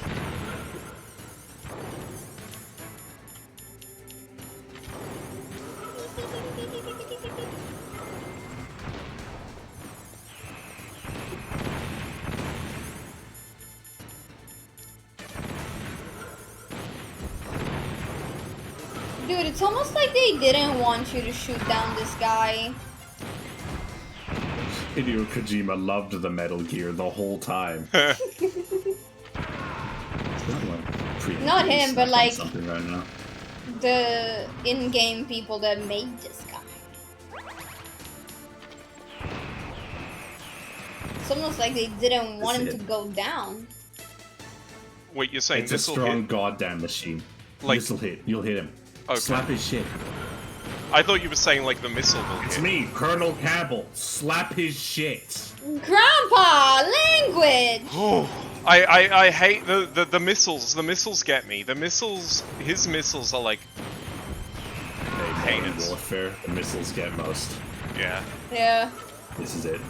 Dude, it's almost like they didn't want you to shoot down this guy. Hideo Kojima loved the Metal Gear the whole time. Not him, but like something right now. the in-game people that made this guy. It's almost like they didn't want him to go down. Wait, you're saying It's a this will strong hit? goddamn machine. Like- This'll hit. You'll hit him. Okay. Slap his shit. I thought you were saying like the missile will It's hit. me, Colonel Cabell. Slap his shit. Grandpa, language. I hate the missiles. The missiles get me. The missiles, his missiles are like Hey, Modern Warfare, the missiles get most. yeah. Yeah. This is it.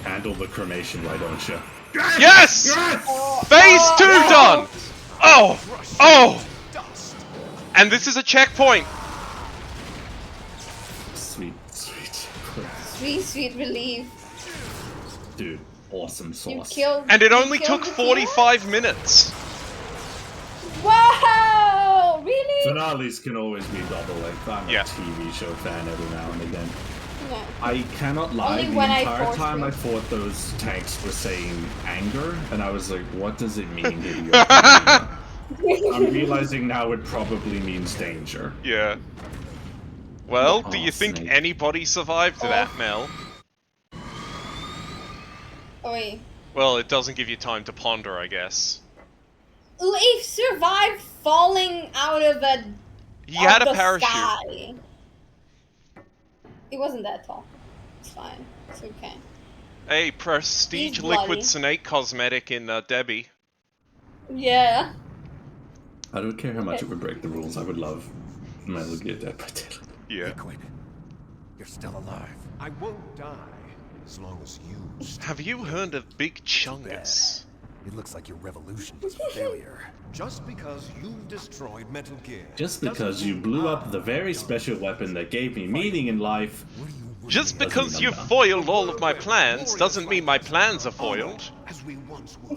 Handle the cremation, why don't you? Yes! Yes! Phase 2 no. done! Oh! And this is a checkpoint! Sweet. Sweet relief. Dude, awesome You sauce. killed. And it you only killed took the 45 minutes! Wow! Really? Finales can always be double length. I'm Yeah. a TV show fan every now and again. No. I cannot lie, Only the when I entire force time it. I thought those tanks were saying anger, and I was like, what does it mean, Hideo? I'm realizing now it probably means danger. Yeah. Well, do Oh, you think Snake. anybody survived that, Mel? Oi. Well, it doesn't give you time to ponder, I guess. He survived falling out of a. He had a the parachute. Sky. He wasn't that tall. It's fine. It's okay. Hey, prestige He's liquid bloody. snake cosmetic in Debbie. Yeah. I don't care how much it would break the rules, I would love Metal Gear Dead by Daylight. Yeah. Liquid, you're still alive. I won't die as long as you stay. Have you heard of Big Chungus? It looks like your revolution was a failure. Just because you've destroyed Metal Gear. Just because you blew up the very special weapon that gave me meaning in life. Just Doesn't because mean you I'm done. foiled all of my plans doesn't mean my plans are foiled. As we once were.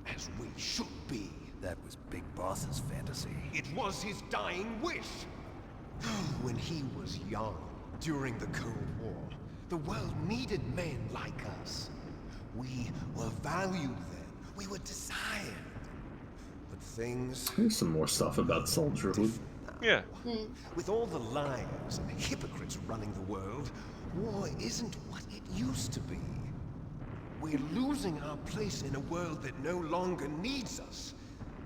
As we should be. That was Big Boss's fantasy. It was his dying wish. When he was young, during the Cold War, the world needed men like us. We were valued then. We were desired. But things... Here's some more stuff about soldierhood. Yeah. With all the liars and hypocrites running the world, war isn't what it used to be. We're losing our place in a world that no longer needs us.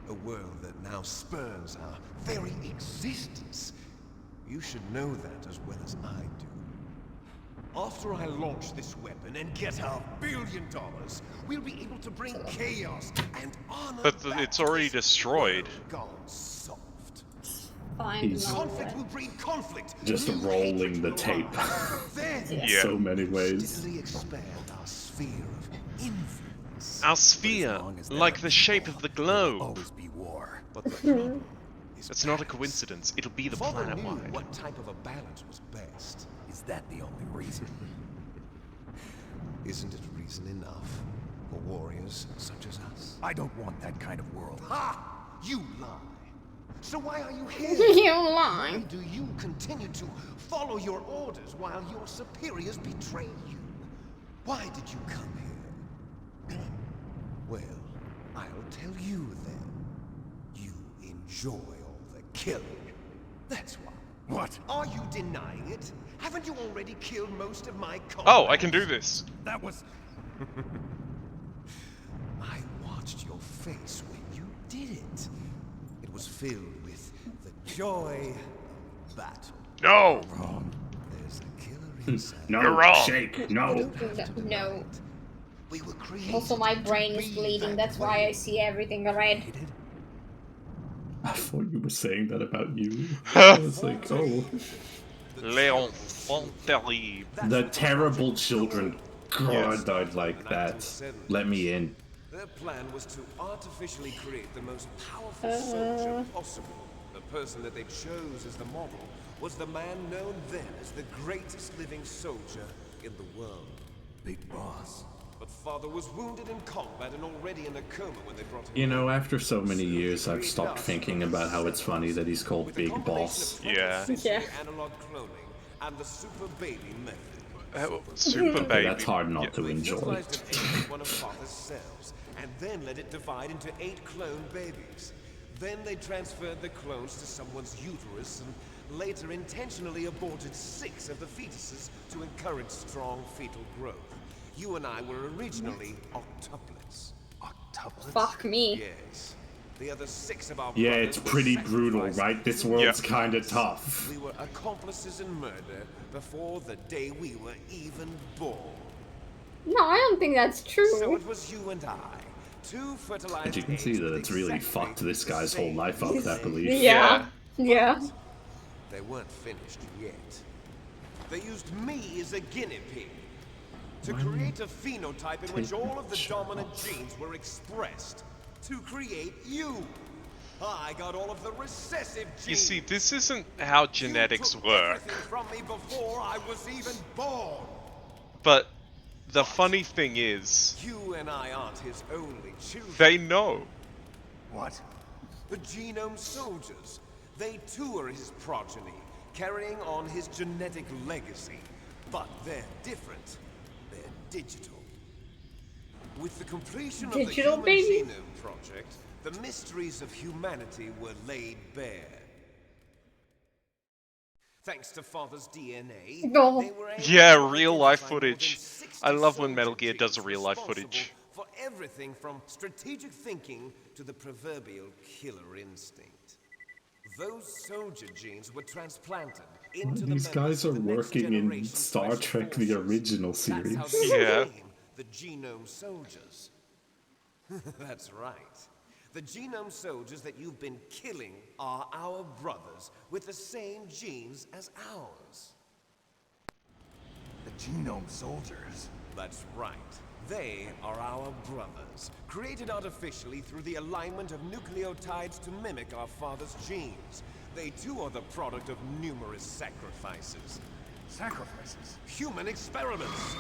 A world that now spurns our very existence. You should know that as well as I do. After I launch this weapon and get our $1 billion, we'll be able to bring chaos and honor But back it's to already this destroyed. world gone soft. Fine. He's- no Conflict way. will breed conflict. Just New rolling hatred the will tape. arise. Then Yeah. So many ways. steadily expand our sphere of influence. Our sphere, like the shape of the globe. Always be war. But the problem is It's not a coincidence, it'll be the Father knew planet-wide. what type of a balance was best. Is that the only reason? Isn't it reason enough for warriors such as us? I don't want that kind of world. Ha! You lie. So why are you here? You Why lie. do you continue to follow your orders while your superiors betray you? Why did you come here? Well, I'll tell you then. You enjoy all the killing. That's why. What? Are you denying it? Haven't you already killed most of my comrades? Oh, I can do this. That was... I watched your face when you did it. It was filled with the joy of battle. No! There's a killer inside. No, You're wrong. shake, no. No. We were created Also, my to brain is be bleeding. that That's why way. I see everything red. I thought you were saying that about you. I was like, oh. L'enfant terrible. The terrible children. God, Yes. I'd like that. Let me in. Their plan was to artificially create the most powerful soldier possible. The person that they chose as the model was the man known then as the greatest living soldier in the world. Big Boss. But father was wounded in combat and already in a coma when they brought him. You know, after so many years, I've stopped thinking about how it's funny that he's called With a Big combination Boss. of Yeah. 20th century Yeah. analog cloning and the super baby method. Super baby. That's hard not Yeah. to They enjoy. utilized an egg of one of father's cells and then let it divide into 8 clone babies. Then they transferred the clones to someone's uterus and later intentionally aborted 6 of the fetuses to encourage strong fetal growth. You and I were originally octuplets. Octuplets? Fuck me. Yes. The other 6 of our Yeah, brothers it's were pretty brutal, sacrificed right? This to world's Yeah. kind of tough. We were accomplices in murder before the day we were even born. No, I don't think that's So true. it was you and I, 2 fertilized And you can see eggs that with it's really exactly fucked this the guy's whole same life up, that DNA. belief. Yeah. Yeah. But they weren't finished yet. They used me as a guinea pig to create a phenotype in which all of the dominant genes were expressed to create you. I got all of the recessive genes. You see, this isn't how genetics You took work. everything from me before I was even born. But the funny thing is, You and I aren't his only children. they know. What? The genome soldiers. They too are his progeny, carrying on his genetic legacy. But they're different. They're digital. With the completion of the Digital Human babies? Genome Project, the mysteries of humanity were laid bare. Thanks to Father's DNA, No. they were able Yeah, to real life identify more than footage. 60 I love when soldier Metal Gear does genes real life responsible footage. for everything from strategic thinking to the proverbial killer instinct. Those soldier genes were transplanted into the These guys members of are the next working in generation Star special Trek, the forces. original That's how series. they Yeah. became the genome soldiers. That's right. The genome soldiers that you've been killing are our brothers with the same genes as ours. The genome soldiers. That's right. They are our brothers, created artificially through the alignment of nucleotides to mimic our father's genes. They too are the product of numerous sacrifices. Sacrifices? Human experiments!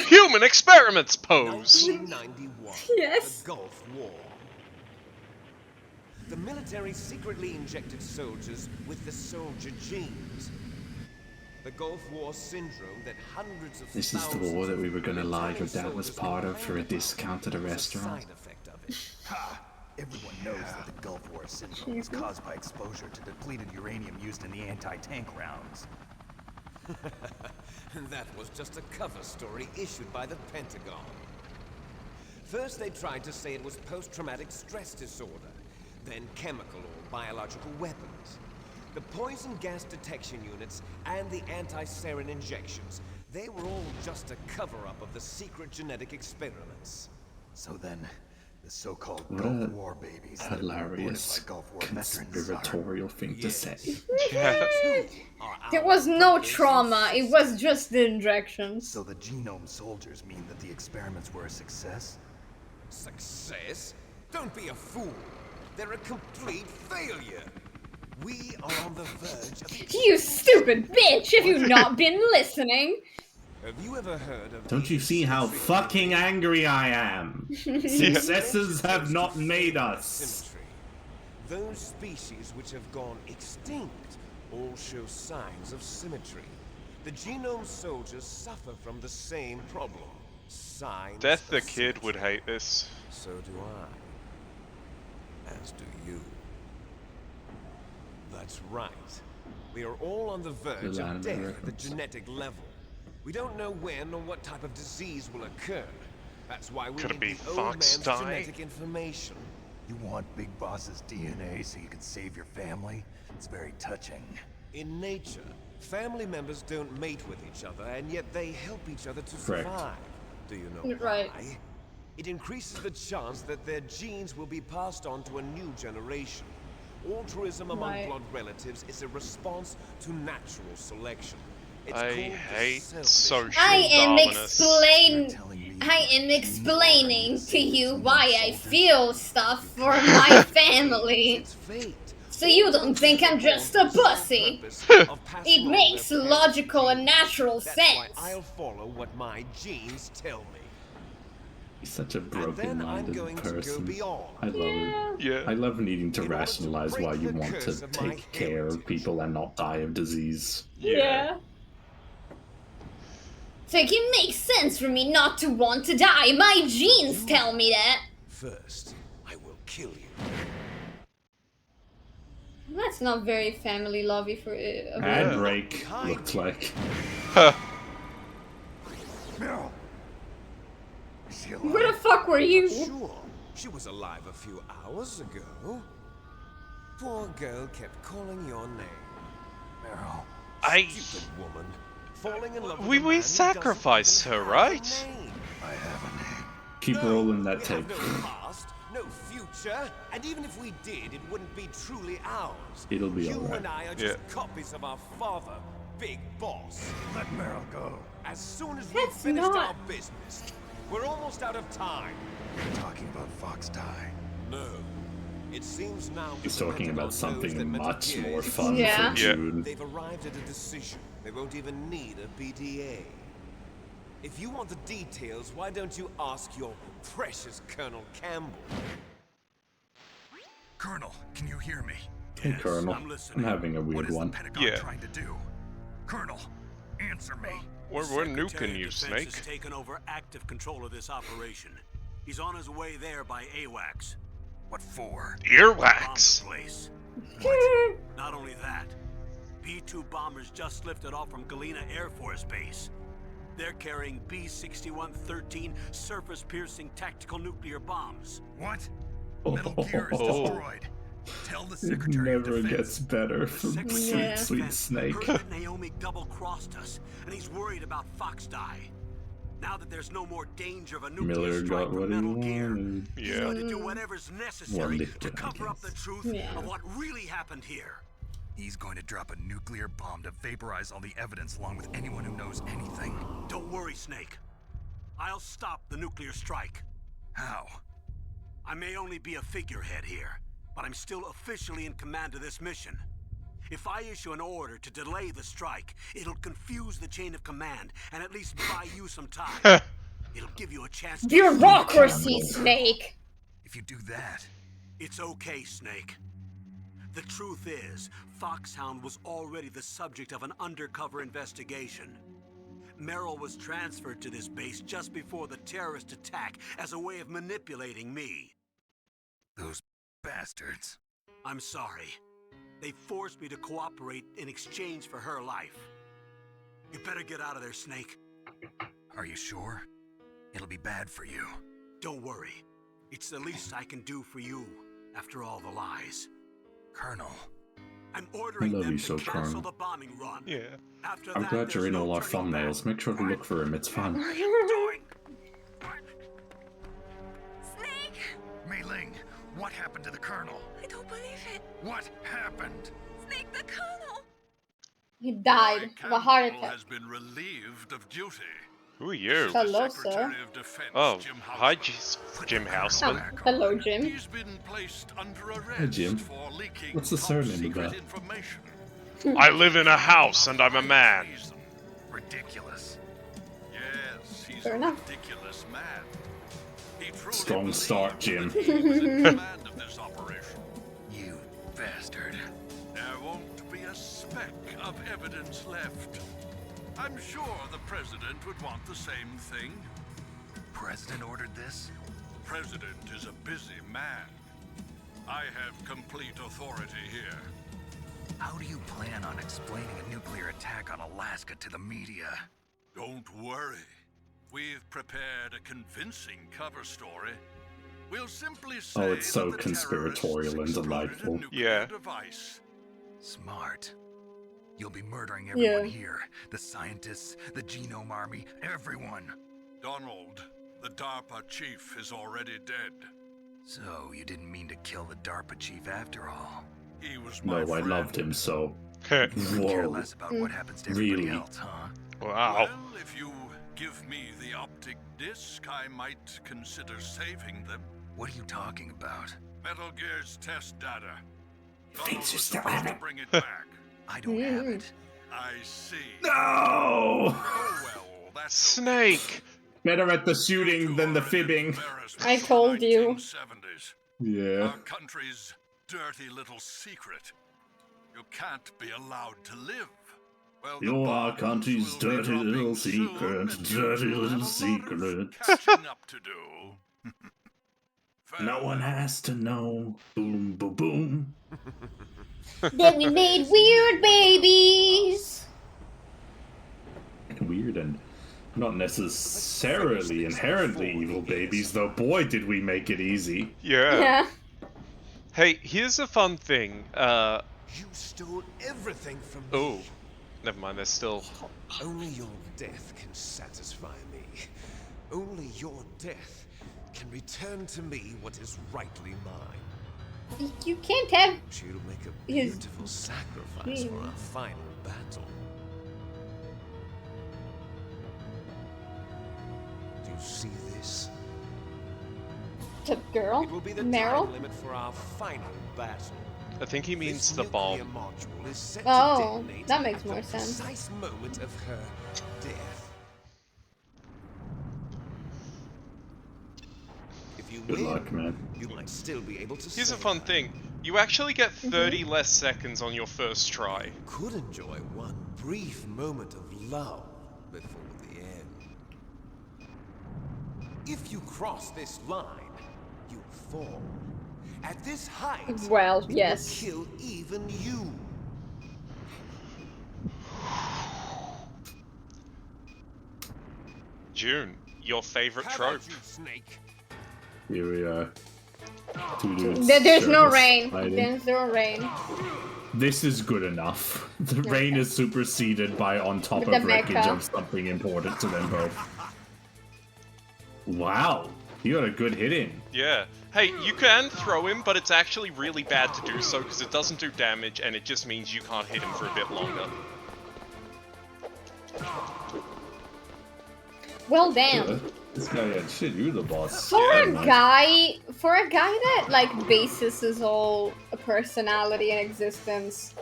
Human experiments pose. 1991. Yes. The Gulf War. The military secretly injected soldiers with the soldier genes. The Gulf War syndrome that hundreds of This is the thousands war that we of were gonna lie your returning dad was soldiers part of for a complained about discount at a was restaurant. side effect of it. Ha! Everyone knows that the Gulf War syndrome was caused by exposure to depleted uranium used in the anti-tank rounds. That was just a cover story issued by the Pentagon. First they tried to say it was post-traumatic stress disorder, then chemical or biological weapons. The poison gas detection units and the anti-sarin injections, they were all just a cover-up of the secret genetic experiments. So then, the so-called What Gulf a War babies that are hilarious reported by Gulf War veterans are... conspiratorial thing to say. Yeah. There was no trauma, it was just the injections. So the genome soldiers mean that the experiments were a success? Success? Don't be a fool. They're a complete failure. We are on the verge of... You stupid bitch, have you not been listening? Have you ever heard of... Don't you see how fucking angry I am? Successes have not made us. Symmetry. Those species which have gone extinct all show signs of symmetry. The genome soldiers suffer from the same problem. Signs Death the of Kid would symmetry. hate this. So do I. As do you. That's right. We are all on the verge The of death at the reference. genetic level. We don't know when or what type of disease will occur. That's why we Could it need be the old man's Fox die? genetic information. You want Big Boss's DNA so you can save your family? It's very touching. In nature, family members don't mate with each other, and yet they help each other to Correct. survive. Do you know Right. why? It increases the chance that their genes will be passed on to a new generation. Altruism among Right. blood relatives is a response to natural selection. It's I called the hate selfish. social I am Darwinists. explaining to you why I feel stuff for my family. It's fate. So you don't think I'm just a pussy. It makes logical and natural That's why sense. I'll follow what my genes tell me. He's such a then I'm broken-minded going to go person. beyond. I love it. Yeah. I love needing to In order to rationalize break why you the want curse to of my take care of heritage. people and not die of disease. Yeah. So it makes sense for me not to want to die. My genes tell me that. First, I will kill you. That's not very family lovey for Ad break looked like. No! Is she alive? Where the fuck were you? Sure, She was alive a few hours ago. Poor girl kept calling your name. Meryl. Stupid woman. Falling in love with a man We who sacrificed doesn't her, even right? have a name. I have a name. Keep No, rolling that we tape. have no past, no future, and even if we did, it wouldn't be truly ours. It'll be You alright. and I are just copies of our father, Big Boss. Let Meryl go. As soon as we've That's finished not- our business, we're almost out of time. You're talking about Fox Die. No. It seems now He's cemented talking on about those something that Metal much Gear more is fun Yeah. for June. They've arrived at a decision. They won't even need a BDA. If you want the details, why don't you ask your precious Colonel Campbell? Colonel, can you hear me? Hey, Colonel. I'm listening. I'm having a What weird is one. the Pentagon Yeah. trying to do? Colonel, answer me. We're nuking you, Snake. has taken over active control of this operation. He's on his way there by AWACS. What for? Bomb the Earwax. place. Not only that, B-2 bombers just lifted off from Galena Air Force Base. They're carrying B-6113 surface-piercing tactical nuclear bombs. What? Metal Gear is Oh. destroyed. Tell the It Secretary of never Defense. gets better from Yeah. sweet Snake. Heard that Naomi double-crossed us, and he's worried about Fox Die. Now that there's no more danger of a nuclear Miller strike got from what he Metal Gear, wanted. he's Yeah. going to do whatever's necessary Well, to lifted, I cover up the guess. truth Yeah. of what really happened here. He's going to drop a nuclear bomb to vaporize all the evidence along with anyone who knows anything. Don't worry, Snake. I'll stop the nuclear strike. How? I may only be a figurehead here, but I'm still officially in command of this mission. If I issue an order to delay the strike, it'll confuse the chain of command and at least buy you some time. It'll give you a chance to... Bureaucracy, Snake. If you do that, It's okay, Snake. The truth is, Foxhound was already the subject of an undercover investigation. Meryl was transferred to this base just before the terrorist attack as a way of manipulating me. those bastards. I'm sorry. They forced me to cooperate in exchange for her life. You better get out of there, Snake. Are you sure? It'll be bad for you. Don't worry. It's the least I can do for you after all the lies. Colonel. I'm ordering love them you to so, cancel Colonel. the bombing run. Yeah. After I'm that, glad you're there's in no all our turning back. thumbnails. Make sure to look for him. It's fun. What are you doing? Snake! Mei Ling, what happened to the Colonel? I don't believe it. What happened? Snake the Colonel! He died of a heart Campbell attack. has been relieved of duty. Who are you? Hello, Secretary sir. of Defense, Oh, Jim hi, Houseman. Jim Oh, Houseman. hello, Jim. He's been placed under arrest Jim. for leaking What's the top surname of secret that? information. I live in a house and I'm a man. Reason. Ridiculous. Yes, he's Fair a enough. ridiculous man. He truly Strong believed start, Jim. that he was in command of this operation. You bastard. There won't be a speck of evidence left. I'm sure the president would want the same thing. President ordered this? President is a busy man. I have complete authority here. How do you plan on explaining a nuclear attack on Alaska to the media? Don't worry. We've prepared a convincing cover story. We'll simply say Oh, it's so that the conspiratorial and terrorists exploded a delightful. nuclear Yeah. device. Smart. You'll be murdering everyone Yeah. here. The scientists, the genome army, everyone. Donald, the DARPA chief, is already dead. So, you didn't mean to kill the DARPA chief after all. He was my No, I friend. loved him so. Care Whoa. less about what happens to everybody Really? else, huh? Wow. Well, if you give me the optic disc, I might consider saving them. What are you talking about? Metal Gear's test data. Donald Thinks you was still supposed have to it. bring it back. I don't have it. I see. No! Oh well, that's Snake! Better at the shooting than the fibbing. I told you. 1970s. Yeah. Our country's dirty little secret. You can't be allowed to live. Well, the You're our bombs country's will be dirty dropping little soon, secret, and you dirty will little have a lot of secret. catching up to do. No one has to know. Boom, boom, boom. Then we made weird babies. Weird and Not necessarily inherently evil babies, though boy did we make it easy. Yeah. Hey, here's a fun thing. You stole everything from me. Oh, never mind. There's still. Only your death can satisfy me. Only your death can return to me what is rightly mine. You can't have She'll make a his beautiful sacrifice for our final battle. Do you see this? the girl, It will be the Meryl. time limit for our final battle. I think he means This the nuclear bomb. module is set Oh, to detonate that makes at more the sense. precise moment of her death. If you Good win, luck, man. you might still be able to Here's a save fun her. thing. You actually get 30 less seconds on your first try. You could enjoy one brief moment of love before the end. If you cross this line, you fall. At this height, Well, it yes. will kill even you. June, your favorite How trope. about you, Snake? Here we are. Two dudes There's no shirtless, rain. fighting. There's no rain. This is good enough. The rain is superseded by on top The of wreckage mecha. of something important to them both. Wow, you got a good hit in. Yeah. Hey, you can throw him, but it's actually really bad to do so because it doesn't do damage and it just means you can't hit him for a bit longer. Well, damn. Yeah, this guy had shit. You're the boss. For Yeah, a man. guy that like bases his whole personality and existence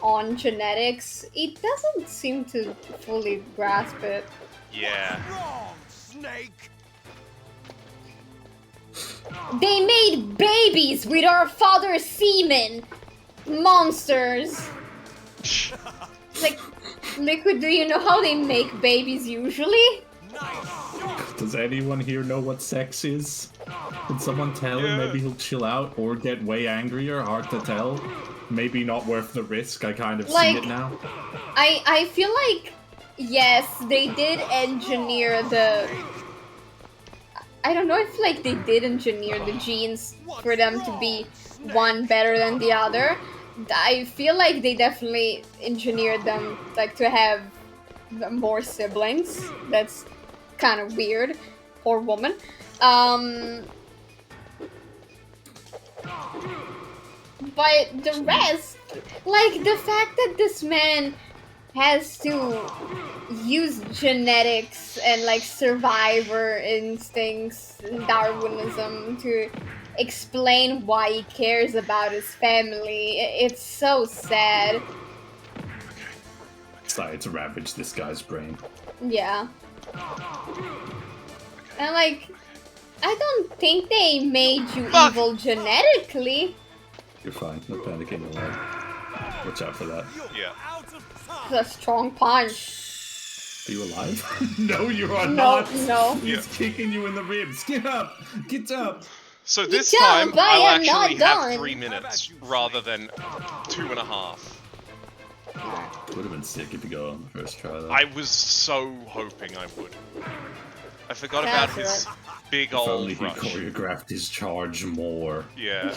on genetics, it doesn't seem to fully grasp it. Yeah. Wrong, Snake! They made babies with our father's semen. Monsters. Like, Liquid, do you know how they make babies usually? Does anyone here know what sex is? Can someone tell him? Yeah. Maybe he'll chill out or get way angrier. Hard to tell. Maybe not worth the risk. I kind of see Like- it now. I feel like, yes, they did engineer the... I don't know if like they did engineer the genes for them to be one better than the other. I feel like they definitely engineered them like to have more siblings. That's kind of weird. Poor woman. But the rest, like the fact that this man has to use genetics and like survivor instincts and Darwinism to explain why he cares about his family. It's so sad. Decided to ravage this guy's brain. Yeah. And like, I don't think they made you evil genetically. You're fine. No panicking allowed. Watch out for that. Yeah. It's a strong punch. Are you alive? No, you are No, not. no. He's kicking you in the ribs. Get up. Get up. So this jump, time, I I'll am not actually have done. 3 minutes rather than 2.5. Would have been sick if you go on the first try, though. I was so hoping I would. I forgot That's about his big If only old he rush. choreographed his charge more. Yeah.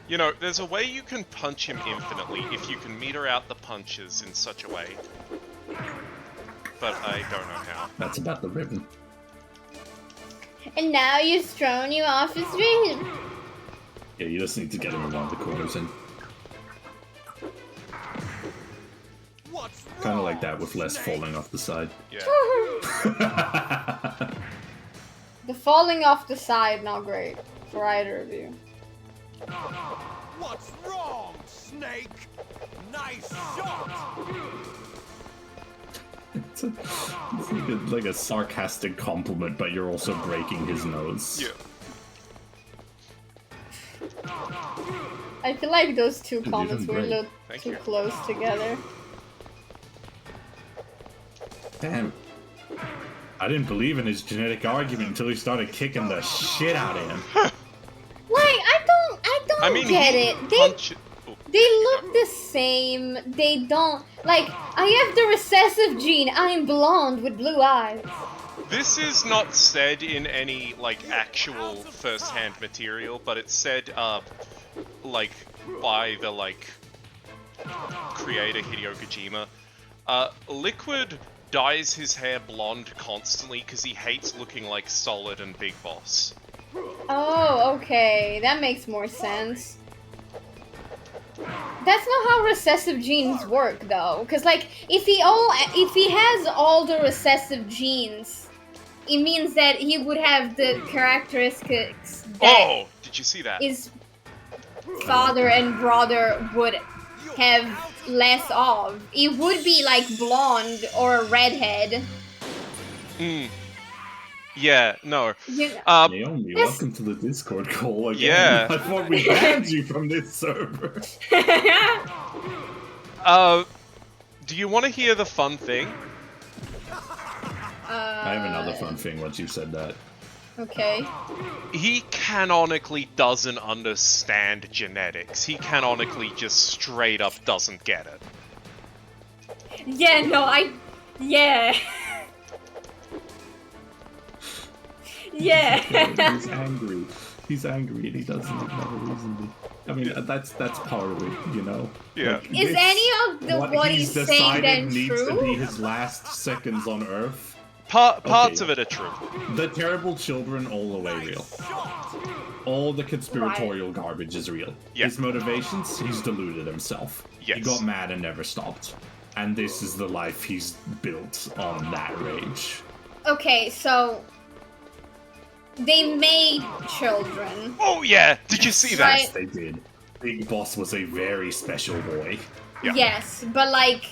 You know, there's a way you can punch him infinitely if you can meter out the punches in such a way. But I don't know how. That's about the ribbon. And now he's thrown you off his feet. Yeah, you just need to get him around the corners and kind of like that with less falling off the side. Yeah. The falling off the side, not great for either of you. What's wrong, Snake? Nice shot! It's like a sarcastic compliment, but you're also breaking his nose. Yeah. I feel like those two Dude, comments even were a great. little Thank too you. close together. Damn. I didn't believe in his genetic argument until he started kicking the shit out of him. Like, I don't I mean, get he it. punch- oh, They look the same. They don't like. I have the recessive gene. I'm blonde with blue eyes. This is not said in any, like, actual first-hand material, but it's said, like, by the, like, creator Hideo Kojima. Liquid dyes his hair blonde constantly because he hates looking like Solid and Big Boss. Oh, okay. That makes more sense. That's not how recessive genes work, though. Because, like, if he has all the recessive genes, it means that he would have the characteristics that did you see that? his father and brother would have less of. It would be like blonde or a redhead. Yeah, no. Naomi, welcome to the Discord call again. Yeah. I thought we banned you from this server. Do you want to hear the fun thing? I have another fun thing once you said that. Okay. He canonically doesn't understand genetics. He canonically just straight up doesn't get it. Yeah, no, yeah. Yeah. He's angry. He's angry and he doesn't have a reason to. I mean, that's part of it, you know? Yeah. Like, Is any of what he's saying then needs true? to be his last seconds on Earth. Parts of it are true. The terrible children, all the way real. All the conspiratorial garbage is real. Yeah. His motivations, he's deluded himself. Yes. He got mad and never stopped. And this is the life he's built on that rage. Okay, so they made children. Oh yeah, did you see that? Yes, they did. Big Boss was a very special boy. Yeah. Yes, but like,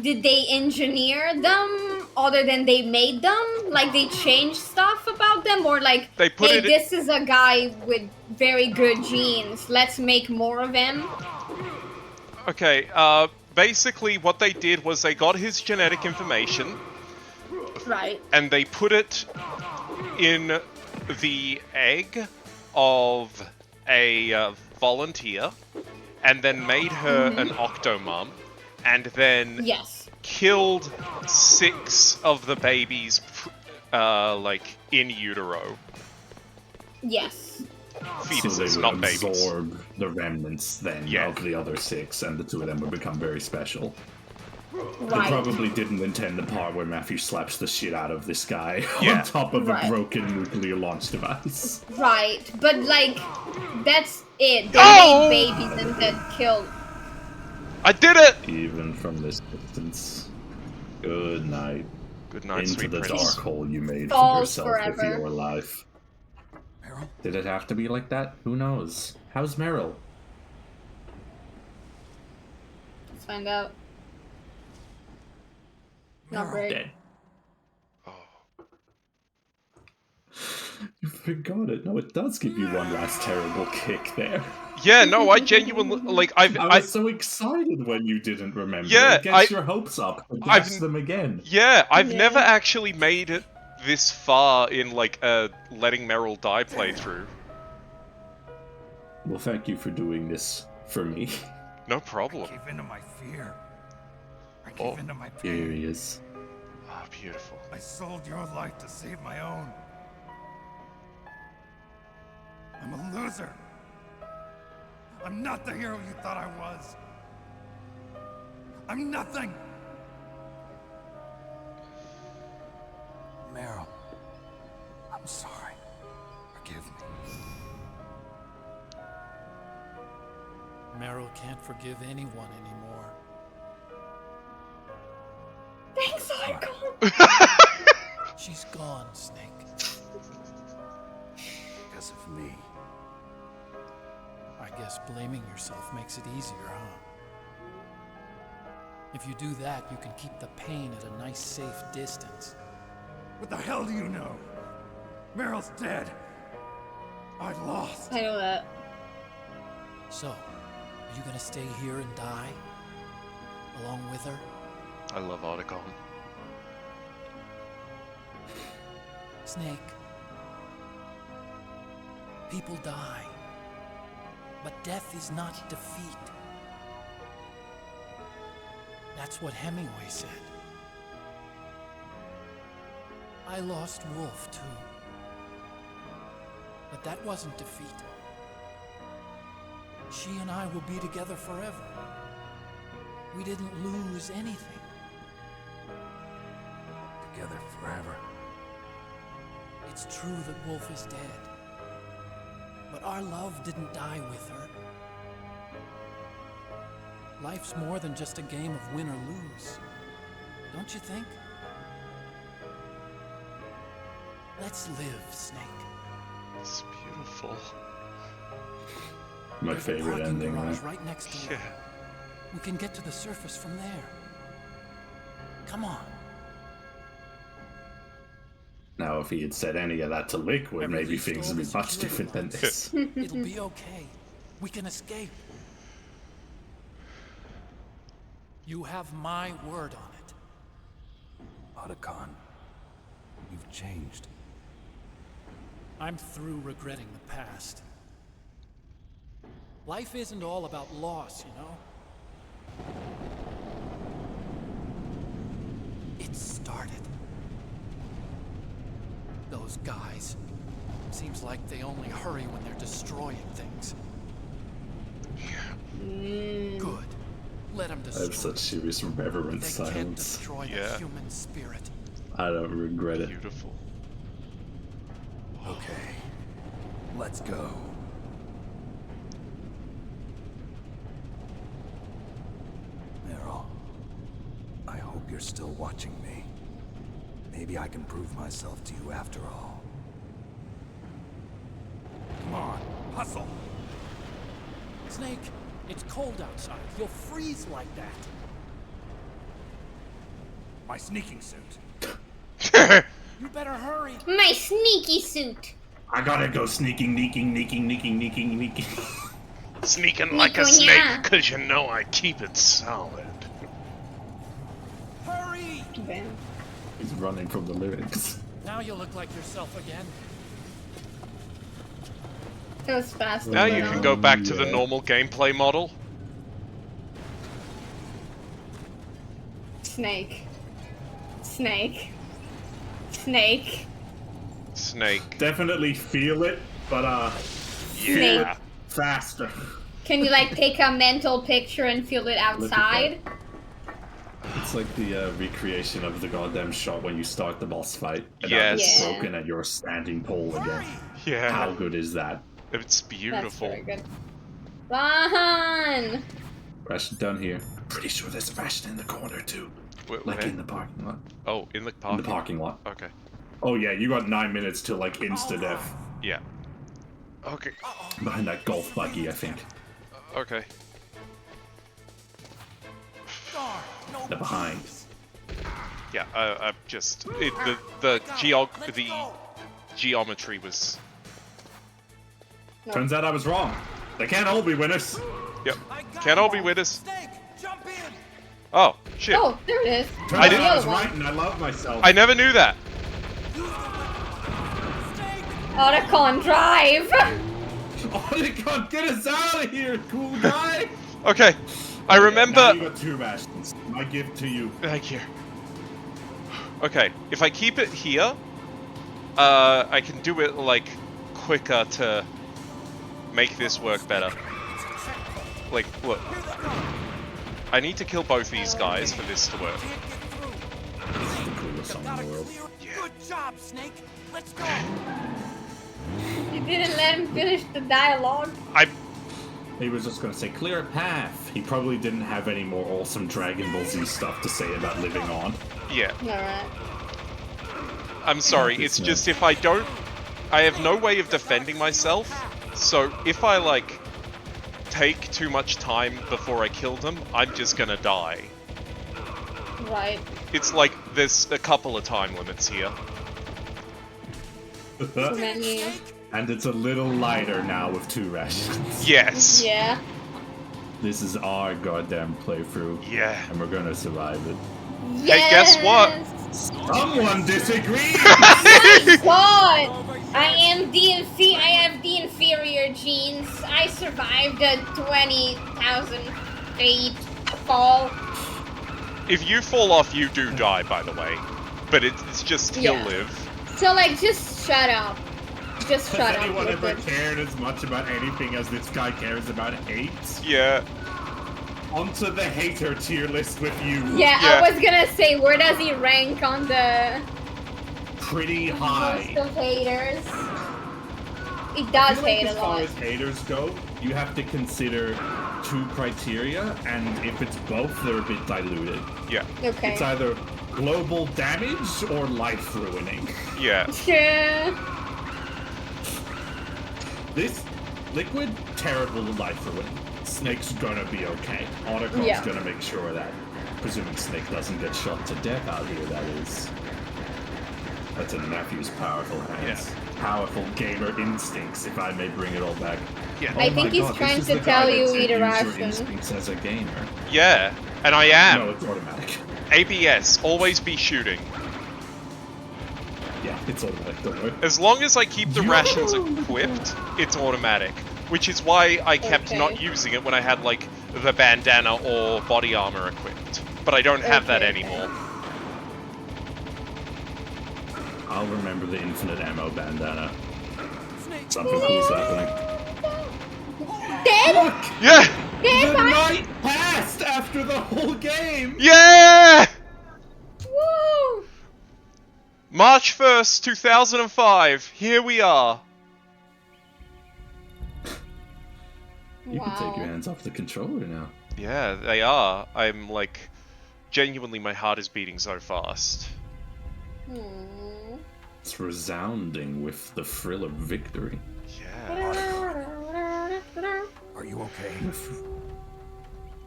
did they engineer them other than they made them? Like they changed stuff about them, or like, They put hey, it. this is a guy with very good genes. Let's make more of him. Okay. Basically, what they did was they got his genetic information. Right. And they put it in the egg of a volunteer, and then made her an octomom, and then killed 6 of the babies, like, in utero. Yes. Fetuses, so they would not babies. absorb the remnants then of the other 6, and the 2 of them would become very special. Right. They probably didn't intend the part where Matthew slaps the shit out of this guy on top of a broken nuclear launch device. Right, but like, that's it. They made babies and then killed. I did it! Even from this distance. Good night. Good night, Into sweet the prince. dark hole you made for Falls yourself forever. with your life. Did it have to be like that? Who knows? How's Meryl? Let's find out. Not great. Dead. You forgot it. No, it does give you one last terrible kick there. Yeah, no, I genuinely, like, I was so excited when you didn't remember. Yeah, it gets your hopes up. It gets them again. Yeah, I've never actually made it this far in, like, a Letting Meryl Die playthrough. Well, thank you for doing this for me. No problem. I gave into my fear. I gave into my pain. Here he is. Ah, beautiful. I sold your life to save my own. I'm a loser. I'm not the hero you thought I was. I'm nothing. Meryl, I'm sorry. Forgive me. Meryl can't forgive anyone anymore. Thanks, Icon. She's gone, Snake. Because of me. I guess blaming yourself makes it easier, huh? If you do that, you can keep the pain at a nice, safe distance. What the hell do you know? Meryl's dead. I lost. I know that. So, are you gonna stay here and die? Along with her? I love Otacon. Snake. People die. But death is not defeat. That's what Hemingway said. I lost Wolf, too. But that wasn't defeat. She and I will be together forever. We didn't lose anything. Together forever. It's true that Wolf is dead. But our love didn't die with her. Life's more than just a game of win or lose. Don't you think? Let's live, Snake. It's beautiful. My There's favorite a parking ending, garage right? right next door. Yeah. We can get to the surface from there. Come on. Now, if he had said any of that to Liquid, maybe Everything's things would be still much different than this. It'll be okay. We can escape. You have my word on it. Otacon, you've changed. I'm through regretting the past. Life isn't all about loss, you know? It started. Those guys. Seems like they only hurry when they're destroying things. Good. Let them I destroy. have such serious reverent They can't silence. destroy the human spirit. I don't regret it. Beautiful. Okay, let's go. Meryl, I hope you're still watching me. Maybe I can prove myself to you after all. Come on, hustle! Snake, it's cold outside. You'll freeze like that. My sneaking suit. You better hurry. My sneaky suit. I gotta go sneaking. Sneaking like a snake, cause you know I keep it solid. Hurry! Bam. He's running from the lyrics. Now you look like yourself again. That was fast. Now you can go back to the normal gameplay model. Snake. Snake. Snake. Snake. Definitely feel it, but Yeah. faster. Can you like take a mental picture and feel it outside? It's like the recreation of the goddamn shot when you start the boss fight. And now Yes. it's Yeah. broken at your standing pole again. Yeah. How good is that? It's That's beautiful. very good. Run! Ration down here. Pretty sure there's a ration in the corner too. Wait, Like where? in the parking lot. Oh, in the In parking. the parking lot. Okay. Oh yeah, you got 9 minutes to like insta-death. Yeah. Okay. Behind that golf buggy, I think. Okay. They're behind. Yeah. I just the geometry was. Turns out I was wrong. They can't all be winners. Yep. Can't all be winners. Snake, jump in! Oh shit! Oh, there it is. Turns I out didn't- I was right and I love myself. I never knew that. Otacon, drive! Otacon, get us out of here, cool guy! Okay. I Now remember. you got 2 rations. My gift to you. Thank you. Okay, if I keep it here, I can do it like quicker to make this work better. Like, look. I need to kill both these guys for this to work. The coolest song in the world. Good job, Snake. Let's go. You didn't let him finish the dialogue. He was just gonna say clear a path. He probably didn't have any more awesome Dragon Ball Z stuff to say about living on. Yeah. Alright. I'm sorry, it's just if I don't... I have no way of defending myself, so if I, like, take too much time before I kill them, I'm just gonna die. Right. It's like, there's a couple of time limits here. Too many. And it's a little lighter now with 2 rations. Yes! Yeah. This is our goddamn playthrough. Yeah. And we're gonna survive it. Hey, guess what? Someone disagrees! God! I have the inferior genes. I survived a 20,000 feet fall. If you fall off, you do die, by the way. But it's just he'll live. So, like, just shut up. Just shut up. Has anyone ever Liquid. cared as much about anything as this guy cares about hate? Yeah. Onto the hater tier list with you. Yeah, I was gonna say, where does he rank on the pretty high list of haters? He I does feel like hate a as far lot. as haters go, you have to consider 2 criteria, and if it's both, they're a bit diluted. Yeah. Okay. It's either global damage or life ruining. Yeah. Yeah. This Liquid, terrible life ruining. Snake's gonna be okay. Autocon's gonna make sure of that. Presuming Snake doesn't get shot to death out here, that is. That's a nephew's powerful hands. Yeah. Powerful gamer instincts, if I may bring it all back. Yeah. I think he's trying to tell you eat a ration. Instincts as a gamer. Yeah, and I am. No, it's automatic. ABS, always be shooting. Yeah, it's automatic, don't worry. As long as I keep the rations equipped, it's automatic. Which is why I kept not using it when I had, like, the bandana or body armor equipped. But I don't have that anymore. I'll remember the infinite ammo bandana. Something cool's happening. Dead? Yeah! Dead, the night passed after the whole game! Yeah! Woo! March 1st, 2005. Here we are. You can take your hands off the controller now. Yeah, they are. I'm like, genuinely, my heart is beating so fast. It's resounding with the thrill of victory. Yeah. Are you okay?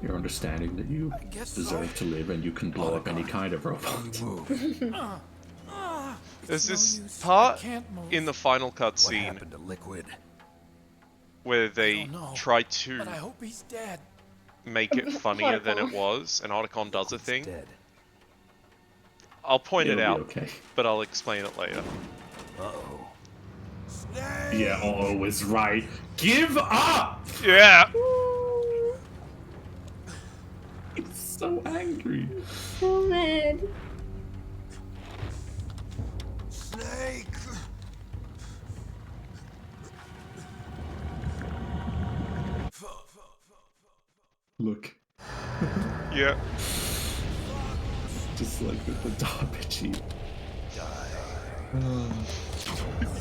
Your understanding that you deserve to live and you can blow up any kind of robot. There's this part in the final cutscene where they try to But I hope he's dead. make it funnier than it was, and Otacon does a thing. I'll point it out, but I'll explain it later. Uh-oh. Yeah, oh, was right. Give up! Yeah! He's so angry. So mad. Snake! Look. Yeah. Just like with the Darbichi.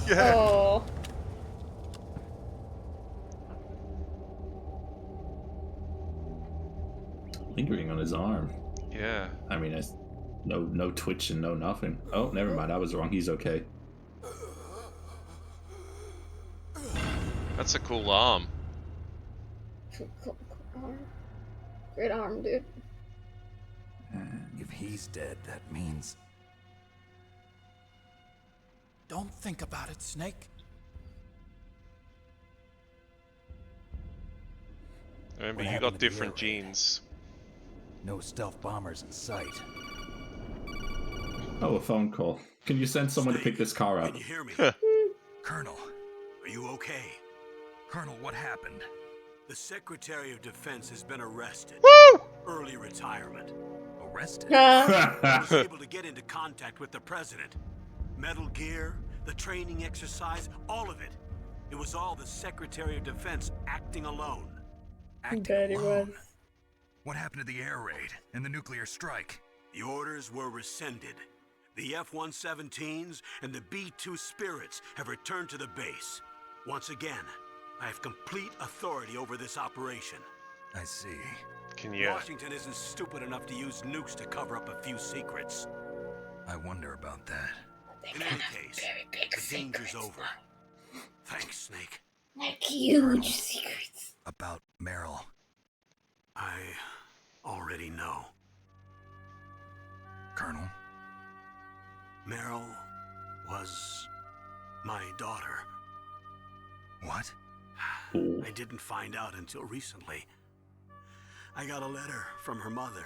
Yeah. Oh. Lingering on his arm. Yeah. I mean, it's no twitch and no nothing. Oh, never mind. I was wrong. He's okay. That's a cool arm. Great arm, dude. If he's dead, that means... Don't think about it, Snake. Remember, What you happened got to the different air raid? genes. No stealth bombers in sight. Oh, a phone call. Can you send someone to pick this car up? Can you hear me? Colonel, are you okay? Colonel, what happened? The Secretary of Defense has been arrested. Woo! Early retirement. Arrested? I was able to get into contact with the President. Metal Gear, the training exercise, all of it. It was all the Secretary of Defense acting alone. Bet he was. What happened to the air raid and the nuclear strike? The orders were rescinded. The F-117s and the B-2 Spirits have returned to the base. Once again, I have complete authority over this operation. I see. Can you... Washington isn't stupid enough to use nukes to cover up a few secrets. I wonder about that. In any case, the danger's over. Thanks, Snake. Like huge secrets. About Meryl. I already know. Colonel? Meryl was my daughter. What? I didn't find out until recently. I got a letter from her mother,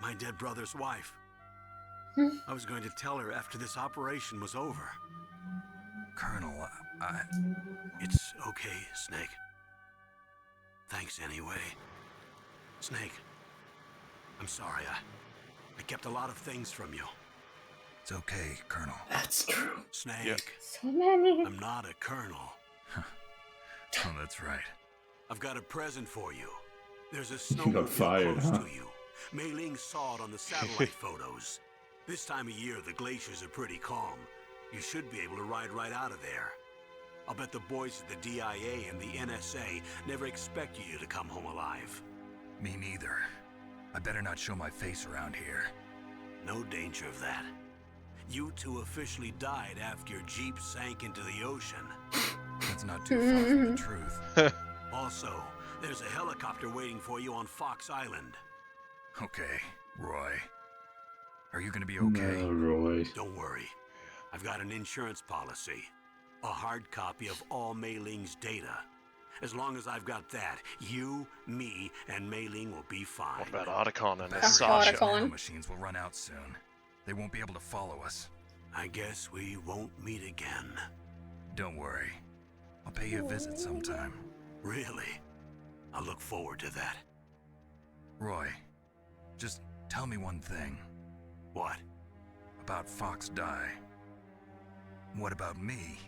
my dead brother's wife. I was going to tell her after this operation was over. Colonel, It's okay, Snake. Thanks anyway. Snake, I'm sorry. I kept a lot of things from you. It's okay, Colonel. That's true. Snake, So many. I'm not a colonel. Oh, that's right. I've got a present for you. There's a You got snowmobile fired, close huh? to you. Mei Ling saw it on the satellite photos. This time of year, the glaciers are pretty calm. You should be able to ride right out of there. I'll bet the boys at the DIA and the NSA never expect you to come home alive. Me neither. I better not show my face around here. No danger of that. You two officially died after your Jeep sank into the ocean. That's not too far from the truth. Also, there's a helicopter waiting for you on Fox Island. Okay, Roy. Are you gonna be okay? No, Roy. Don't worry. I've got an insurance policy. A hard copy of all Mei Ling's data. As long as I've got that, you, me, and Mei Ling will be fine. What about Otacon and That's Sasha? Otacon. Machines will run out soon. They won't be able to follow us. I guess we won't meet again. Don't worry. I'll pay you a visit sometime. Really? I look forward to that. Roy, just tell me one thing. What? About Fox Die. What about me?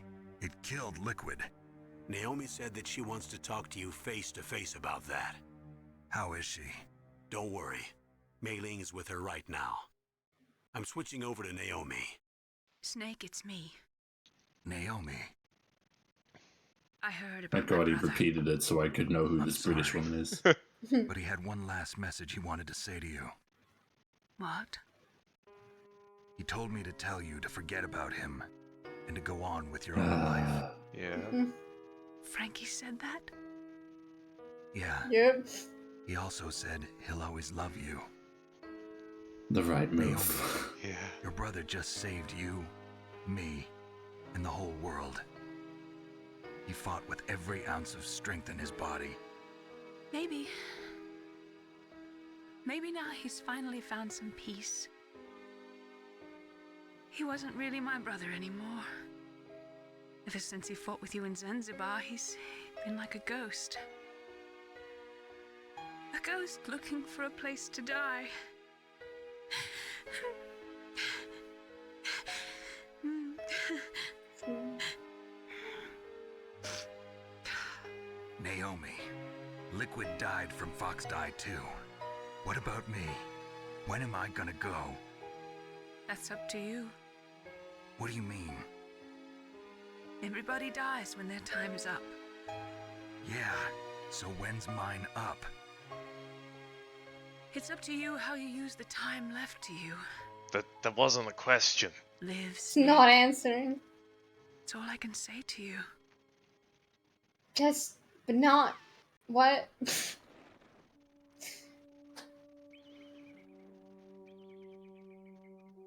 It killed Liquid. Naomi said that she wants to talk to you face to face about that. How is she? Don't worry. Mei Ling is with her right now. I'm switching over to Naomi. Snake, it's me. Naomi. I heard about Thank God he my brother. repeated it so I could know who I'm this British sorry. woman is. But he had one last message he wanted to say to you. What? He told me to tell you to forget about him and to go on with your own life. Yeah. Frankie said that? Yeah. Yep. He also said he'll always love you. The right Naomi, move. Yeah. your brother just saved you, me, and the whole world. He fought with every ounce of strength in his body. Maybe. Maybe now he's finally found some peace. He wasn't really my brother anymore. Ever since he fought with you in Zanzibar, he's been like a ghost. A ghost looking for a place to die. Naomi, Liquid died from Fox Die too. What about me? When am I gonna go? That's up to you. What do you mean? Everybody dies when their time is up. Yeah, so when's mine up? It's up to you how you use the time left to you. That wasn't a question. Live, It's not answering. That's all I can say to you. Just, but not. What?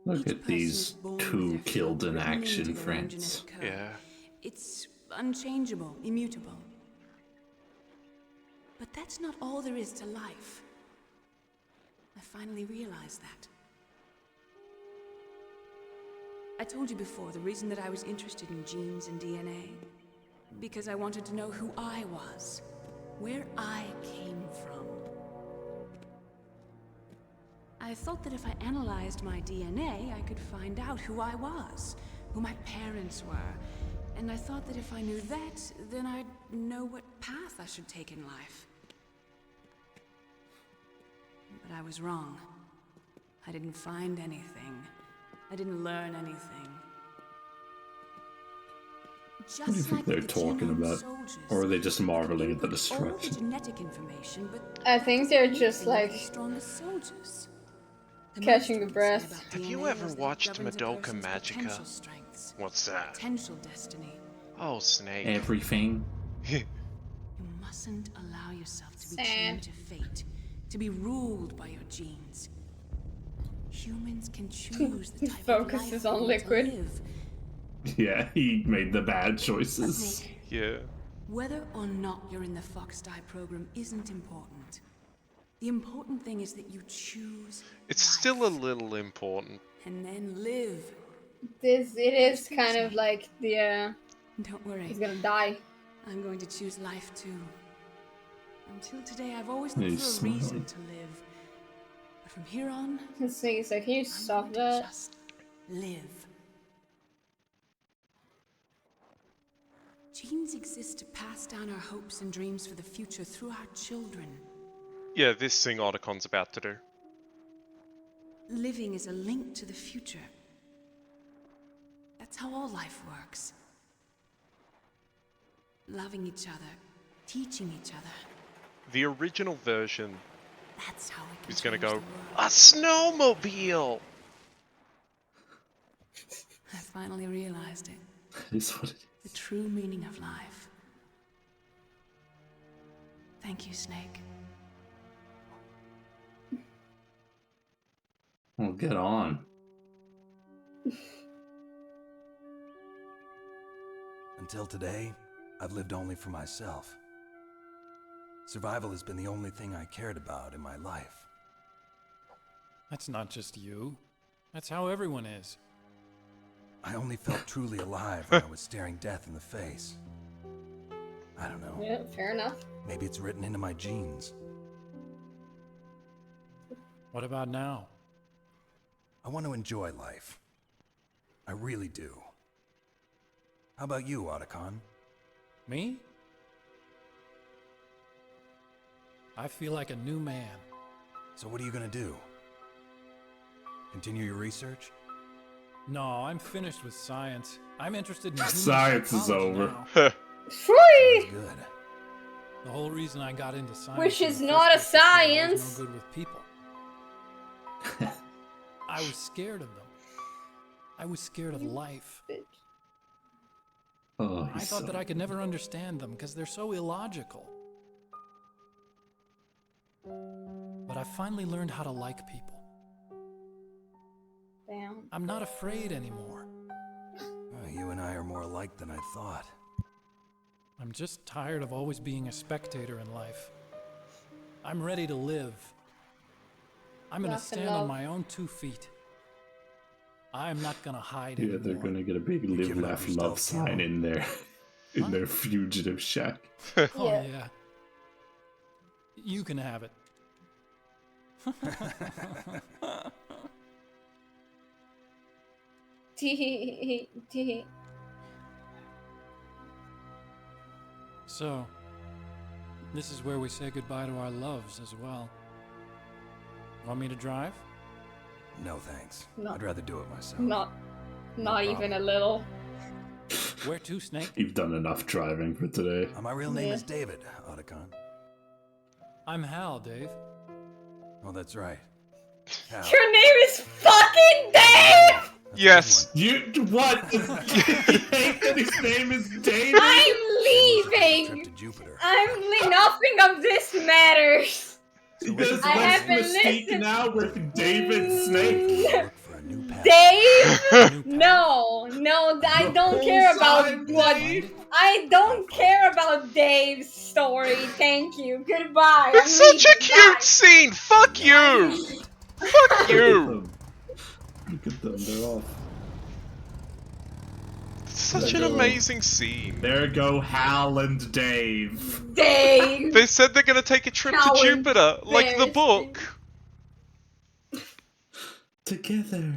Look at these two killed in action, friends. Yeah. It's unchangeable, immutable. But that's not all there is to life. I finally realized that. I told you before the reason that I was interested in genes and DNA. Because I wanted to know who I was, where I came from. I thought that if I analyzed my DNA, I could find out who I was, who my parents were. And I thought that if I knew that, then I'd know what path I should take in life. But I was wrong. I didn't find anything. I didn't learn anything. What do you think they're talking about? Or are they just marveling at the destruction? Genetic information, but I think they're just like strongest soldiers. catching the breath. Have you ever watched Madoka Magica? What's that? Potential destiny. Oh, Snake. Everything. You mustn't allow yourself to be Sad. chained to fate, to be ruled by your genes. Humans can choose the type of Focuses life on they want to Liquid. live. Yeah, he made the bad choices. Snake, Yeah. whether or not you're in the Fox Die program isn't important. The important thing is that you choose It's still a little important. and then live. It is kind of like the Don't worry. he's gonna die. I'm going to choose life too. Until today, I've always He's looked for a reason smiling. to live. But from here on, This thing is like, can you stop that? just live. Genes exist to pass down our hopes and dreams for the future through our children. Yeah, this thing Otacon's about to do. Living is a link to the future. That's how all life works. Loving each other, teaching each other. The original version That's how we can is gonna change go, the world. a snowmobile! I finally realized it. That is what it is. The true meaning of life. Thank you, Snake. Well, get on. Until today, I've lived only for myself. Survival has been the only thing I cared about in my life. That's not just you. That's how everyone is. I only felt truly alive when I was staring death in the face. I don't know. Yeah, fair enough. Maybe it's written into my genes. What about now? I want to enjoy life. I really do. How about you, Otacon? Me? I feel like a new man. So what are you gonna do? Continue your research? No, I'm finished with science. I'm interested in human Science is psychology over. now. Free! Good. The whole reason I got into science Which in is the not a first place was that I was science. no good with people. I was scared of them. I was scared of life. Oh, I thought that I could never understand them because they're so illogical. But I finally learned how to like people. Damn. I'm not afraid anymore. You and I are more alike than I thought. I'm just tired of always being a spectator in life. I'm ready to live. I'm gonna Laugh and stand on love. my own 2 feet. I'm not gonna hide Yeah, anymore. they're gonna get a big live, giving up laugh, your love stealth sign kill? in there. In their fugitive shack. Oh Yeah. yeah. You can have it. Tee tee. So, this is where we say goodbye to our loves as well. Want me to drive? No thanks. No. I'd rather do it myself. Not even a little. Where to, Snake? You've done enough driving for today. My real name Yeah. is David, Otacon. I'm Hal, Dave. Oh, that's right. Hal. Your name is fucking Dave! Yes! You what? You hate that his name is David? I'm Trip leaving! to Jupiter. Nothing of this matters! There's I less haven't mystique listened. now with David Snake. Look for a new path. Dave? No, I don't care about Bullseye, what. Dave. I don't care about Dave's story. Thank you. Goodbye. It's I'm such a leaving. cute Bye. scene! Fuck you! Fuck you! Look at them, they're off. Such There an go. amazing scene. There go Hal and Dave. Dave. They said they're gonna take a trip How to Jupiter, like the embarrassing. book. Together.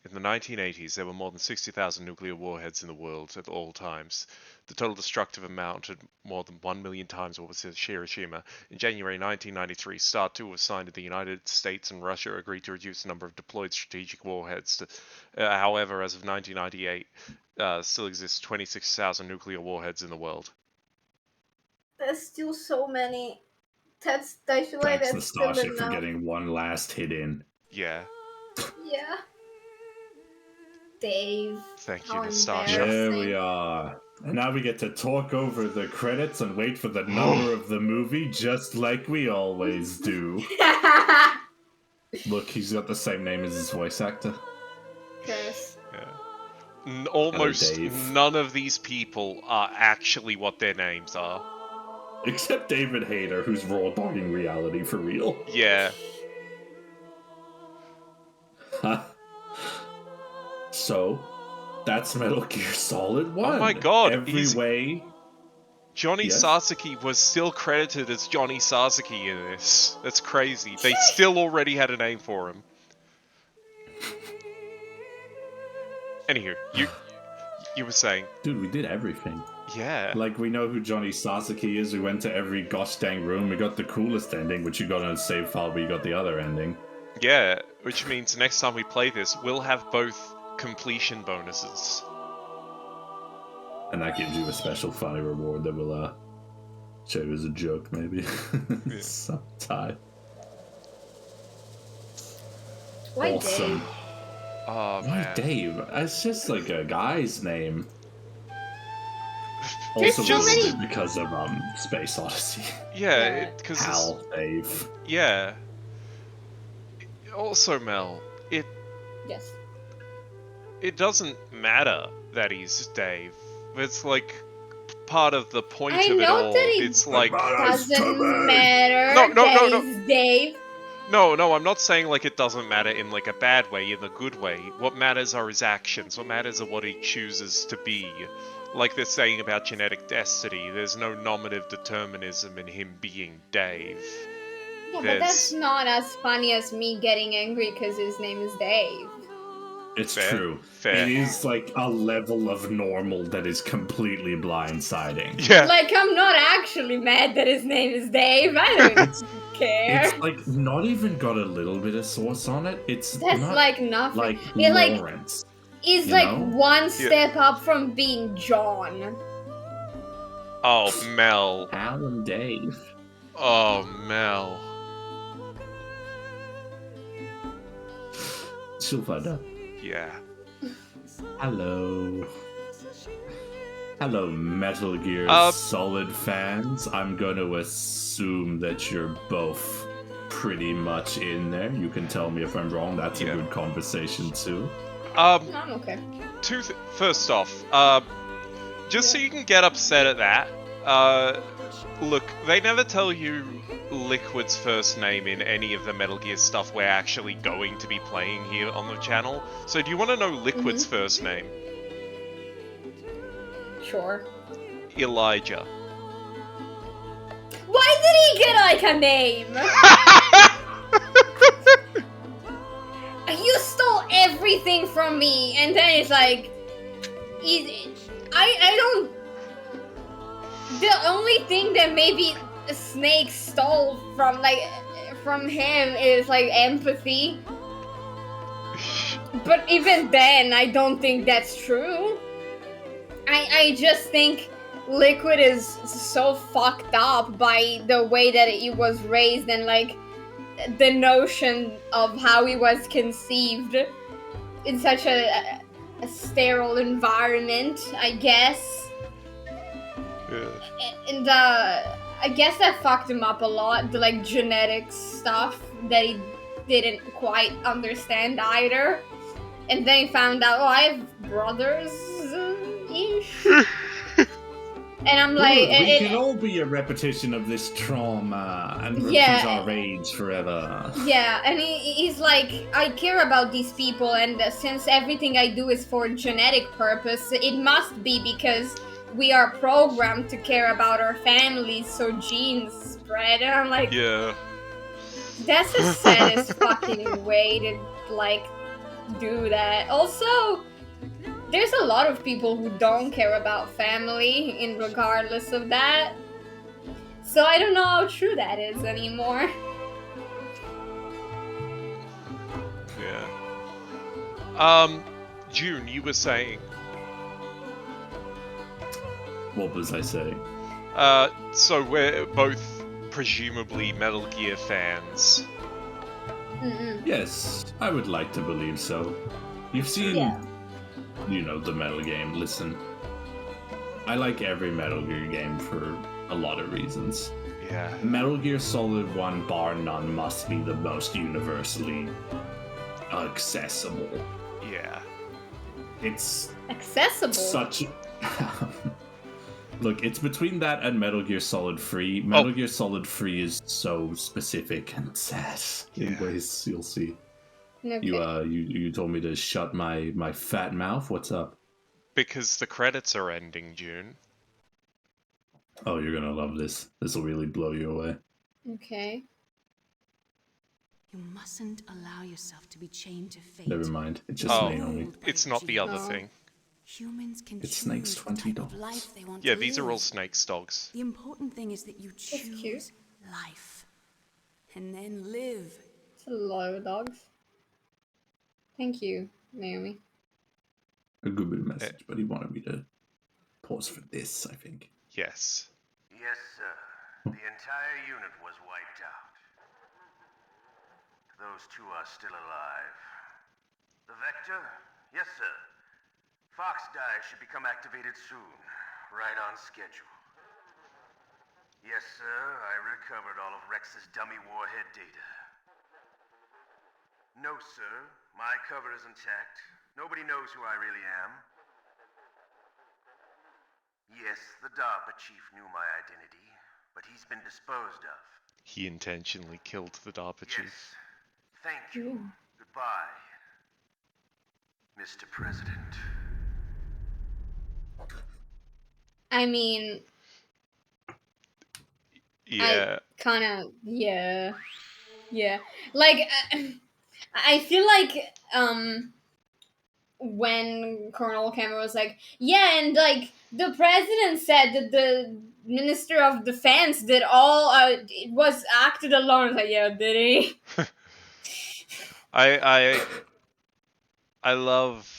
In the 1980s, there were more than 60,000 nuclear warheads in the world at all times. The total destructive amount had more than 1 million times what was at Hiroshima. In January 1993, START 2 was signed, and the United States and Russia agreed to reduce the number of deployed strategic warheads. However, as of 1998, still exists 26,000 nuclear warheads in the world. There's still so many. That's why Thanks, that's still Nastasha, for enough. getting one last hit in. Yeah. Yeah. Dave. Thank you, How Nastasha. There we are. And now we get to talk over the credits and wait for the number of the movie, just like we always do. Look, he's got the same name as his voice actor. Curse. Yeah. Almost Dave. none of these people are actually what their names are. Except David Hayter, who's raw dogging reality for real. Yeah. So, that's Metal Gear Solid 1. Oh my god, Every he's- way Johnny Yes? Sasaki was still credited as Johnny Sasaki in this. That's crazy. They still already had a name for him. Anywho, you were saying. Dude, we did everything. Yeah. Like, we know who Johnny Sasaki is. We went to every gosh dang room. We got the coolest ending, which you got on a save file, but you got the other ending. Yeah, which means next time we play this, we'll have both completion bonuses. And that gives you a special funny reward that will show you as a joke, maybe. Yeah. Sometime. Why Awesome. Dave? Oh, Why man. Dave? It's just like a guy's name. There's Also, so we did many- it because of Space Odyssey. Yeah, because Hal, Dave. yeah. Also, Mel, Yes. it doesn't matter that he's Dave. It's like part of the point I of it know all. that he It's like doesn't matter No, that he's Dave. no, I'm not saying like it doesn't matter in like a bad way, in the good way. What matters are his actions. What matters are what he chooses to be. Like they're saying about genetic destiny, there's no nominative determinism in him being Dave. Yeah, but that's not as funny as me getting angry because his name is Dave. It's Fair, true. fair. It is like a level of normal that is completely blindsiding. Yeah. Like, I'm not actually mad that his name is Dave. I don't care. It's like not even got a little bit of sauce on it. It's That's not like nothing. like It like Lawrence. is you like know? one step up from being John. Oh, Mel. Hal and Dave. Oh, Mel. She'll find out. Yeah. Hello. Hello, Metal Gear Solid fans. I'm going to assume that you're both pretty much in there. You can tell me if I'm wrong. That's a good conversation, too. I'm okay. First off, just so you can get upset at that, look, they never tell you Liquid's first name in any of the Metal Gear stuff we're actually going to be playing here on the channel. So do you want to know Liquid's first name? Sure. Elijah. Why did he get like a name? You stole everything from me, and then it's like, I don't. The only thing that maybe Snake stole from him is like empathy. But even then, I don't think that's true. I just think Liquid is so fucked up by the way that he was raised and like the notion of how he was conceived in such a sterile environment, I guess. And I guess that fucked him up a lot, the like genetic stuff that he didn't quite understand either. And then he found out, oh, I have brothers-ish. And I'm like... we can all be a repetition of this trauma and repeat our rage forever. Yeah, and he's like, I care about these people, and since everything I do is for genetic purpose, it must be because we are programmed to care about our families, so genes spread. And I'm like, yeah, that's the saddest fucking way to like do that. Also, there's a lot of people who don't care about family, in regardless of that. So I don't know how true that is anymore. Yeah. June, you were saying. What was I saying? So we're both presumably Metal Gear fans. Yes, I would like to believe so. You've seen, you know, the Metal game. Listen, I like every Metal Gear game for a lot of reasons. Yeah. Metal Gear Solid 1, bar none, must be the most universally accessible. Yeah. It's accessible. Such. Look, it's between that and Metal Gear Solid 3. Metal Gear Solid 3 is so specific and sad in ways you'll see. Okay. You told me to shut my fat mouth. What's up? Because the credits are ending, June. Oh, you're gonna love this. This will really blow you away. Okay. You mustn't allow yourself to be chained to fate. Never mind. It's just Naomi. It's not the other thing. Humans can It's choose Snake's the 20 type of dogs. life they want Yeah, to these are all live. Snake's dogs. The important thing is that you choose life. And then live. It's a lot of dogs. Thank you, Naomi. A good bit of message, but he wanted me to pause for this, I think. Yes. Yes, sir. The entire unit was wiped out. Those two are still alive. The Vector? Yes, sir. Fox Dive should become activated soon. Right on schedule. Yes, sir. I recovered all of Rex's dummy warhead data. No, sir. My cover is intact. Nobody knows who I really am. Yes, the DARPA chief knew my identity, but he's been disposed of. He intentionally killed the DARPA chief. Thank you. Goodbye, Mr. President. I mean, yeah. Yeah. Like, I feel like, when Colonel Cameron was like, yeah, and like the president said that the Minister of Defense did all it was acted alone. I was like, yeah, did he? I love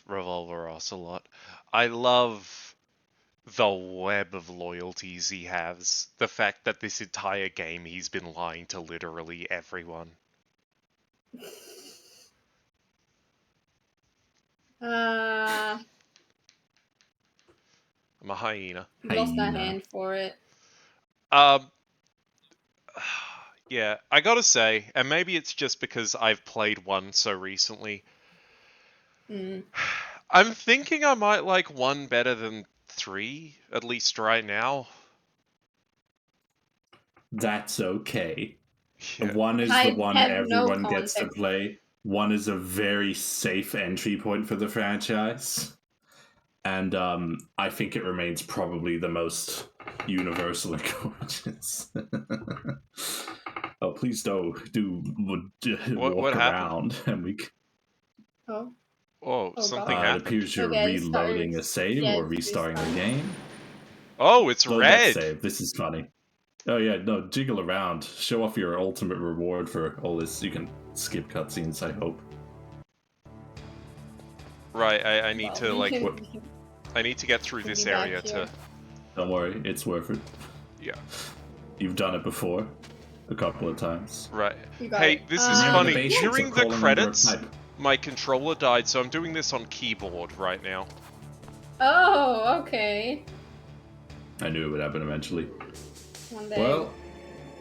Revolver Ocelot. I love the web of loyalties he has. The fact that this entire game he's been lying to literally everyone. I'm a hyena. lost my hand for it. Yeah, I gotta say, and maybe it's just because I've played 1 so recently. I'm thinking I might like 1 better than 3, at least right now. That's okay. Yeah. 1 is I the one have no everyone gets to context. play. 1 is a very safe entry point for the franchise. And I think it remains probably the most universal and gorgeous. Oh, please don't walk what around and we. Oh, something It happened. appears you're reloading a save or restarting the game. Oh, it's Load that red. save. This is funny. Oh yeah, no, jiggle around. Show off your ultimate reward for all this. You can skip cutscenes, I hope. Right, I need to like. I need to get through this area to. Don't worry, it's worth it. Yeah. You've done it before, a couple of times. Right. Hey, this is funny. During the credits, my controller died, so I'm doing this on keyboard right now. Oh, okay. I knew it would happen eventually. One day. Well,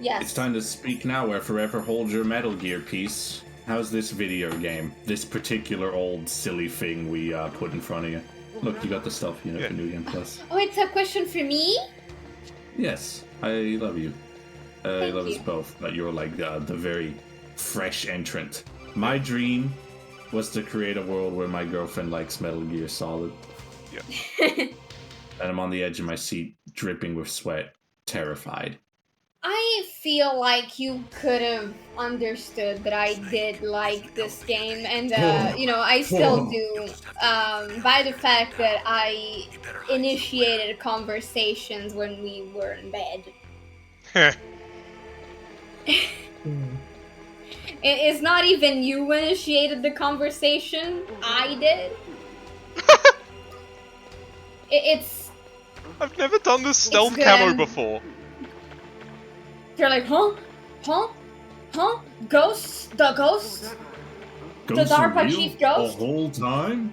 yes. It's time to speak now or forever hold your Metal Gear piece. How's this video game? This particular old silly thing we put in front of you. Look, you got the stuff, you know, for New Game Plus. Oh, it's a question for me? Yes, I love you. I love us you. both, but you're like the very fresh entrant. My dream was to create a world where my girlfriend likes Metal Gear Solid. Yeah. And I'm on the edge of my seat, dripping with sweat, terrified. I feel like you could have understood that I did like this game, and you know, I still do, by the fact that I initiated conversations when we were in bed. It's not even you who initiated the conversation, I did. It's... I've never done this stealth camo before. You're like, huh? Huh? Huh? Ghosts? The ghosts? Ghosts the DARPA real chief ghost? The whole time?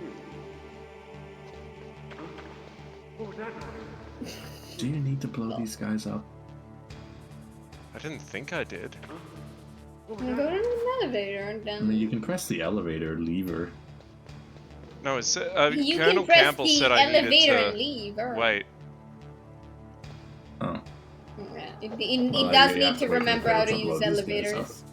Do you need to blow these guys up? I didn't think I did. Go to the elevator and then... I mean, you can press the elevator lever. No, it's you Colonel can press Campbell the said I needed elevator to and leave. Or... wait. Oh. It does need to remember how to use elevators.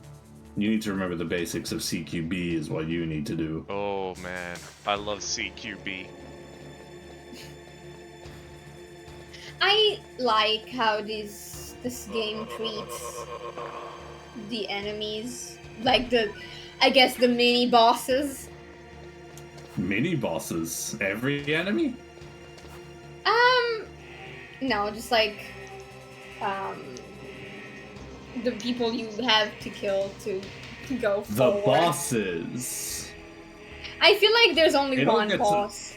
You need to remember the basics of CQB is what you need to do. Oh man, I love CQB. I like how this game treats the enemies, like I guess the mini bosses. Mini bosses? Every enemy? No, just like the people you have to kill to go forward. The bosses. I feel like there's only one boss.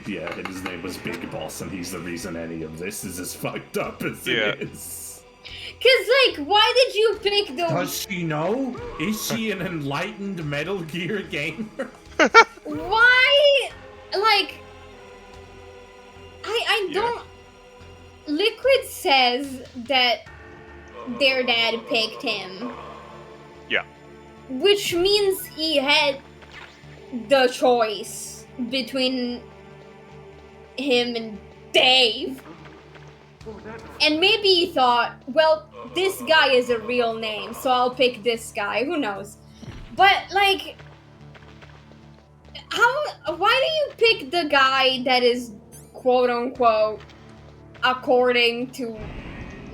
Yeah, his name was Big Boss, and he's the reason any of this is as fucked up as it is. Cause like, why did you pick the? Does she know? Is she an enlightened Metal Gear gamer? Why? Like, I don't. Liquid says that their dad picked him. Yeah. Which means he had the choice between him and Dave. And maybe he thought, well, this guy is a real name, so I'll pick this guy. Who knows? But, like, why do you pick the guy that is, quote-unquote, according to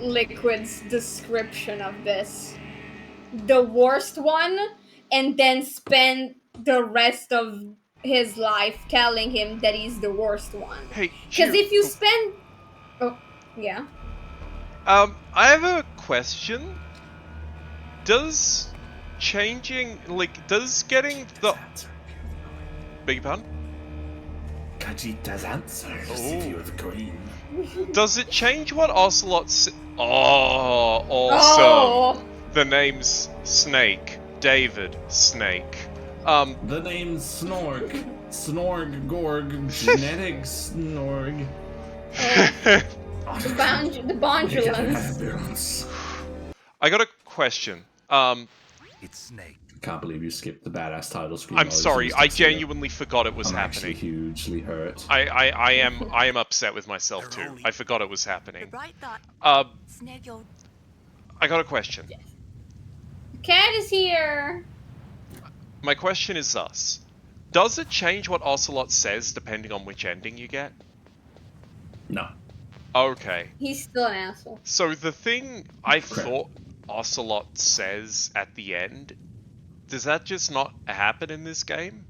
Liquid's description of this, the worst one, and then spend the rest of his life telling him that he's the worst one? Because if you spend... Oh, yeah? I have a question. Does changing, like, does getting the... Beg your pardon? Kajita's answer is if you're the queen. Does it change what Ocelot's... Oh, awesome. The name's Snake. David Snake. The name's Snorg. Snorg Gorg. Genetic Snorg. The Bondulance. I got a question. It's Snake. Can't believe you skipped the badass title screen. I'm sorry, I genuinely forgot it was happening. Actually hugely hurt. I am upset with myself too. I forgot it was happening. I got a question. Cat is here. My question is thus. Does it change what Ocelot says depending on which ending you get? No. Okay. He's still an asshole. So the thing I thought Ocelot says at the end, does that just not happen in this game?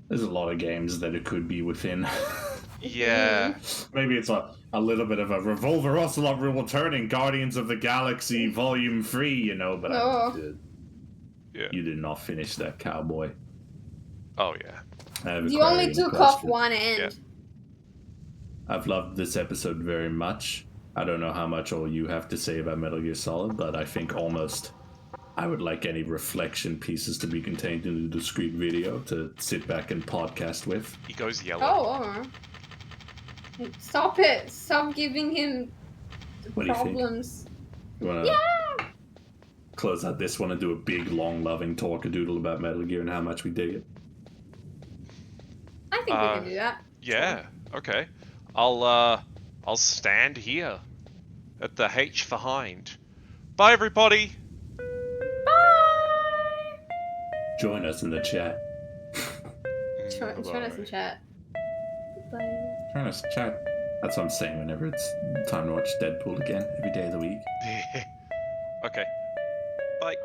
There's a lot of games that it could be within. Yeah. Maybe it's a little bit of a Revolver Ocelot rule turning Guardians of the Galaxy Volume 3, you know, but you did not finish that, cowboy. Oh, yeah. You only took off one end. Yeah. I've loved this episode very much. I don't know how much all you have to say about Metal Gear Solid, but I think almost I would like any reflection pieces to be contained in a discrete video to sit back and podcast with. He goes yellow. Oh, stop it. Stop giving him problems. You wanna close out this one and do a big, long, loving talk-a-doodle about Metal Gear and how much we dig it? I think we can do that. Yeah, okay. I'll stand here at the H for Hind. Bye, everybody! Bye! Join us in the chat. Join us in chat. Bye. Join us in chat. That's what I'm saying whenever it's time to watch Deadpool again, every day of the week. Okay. Bye.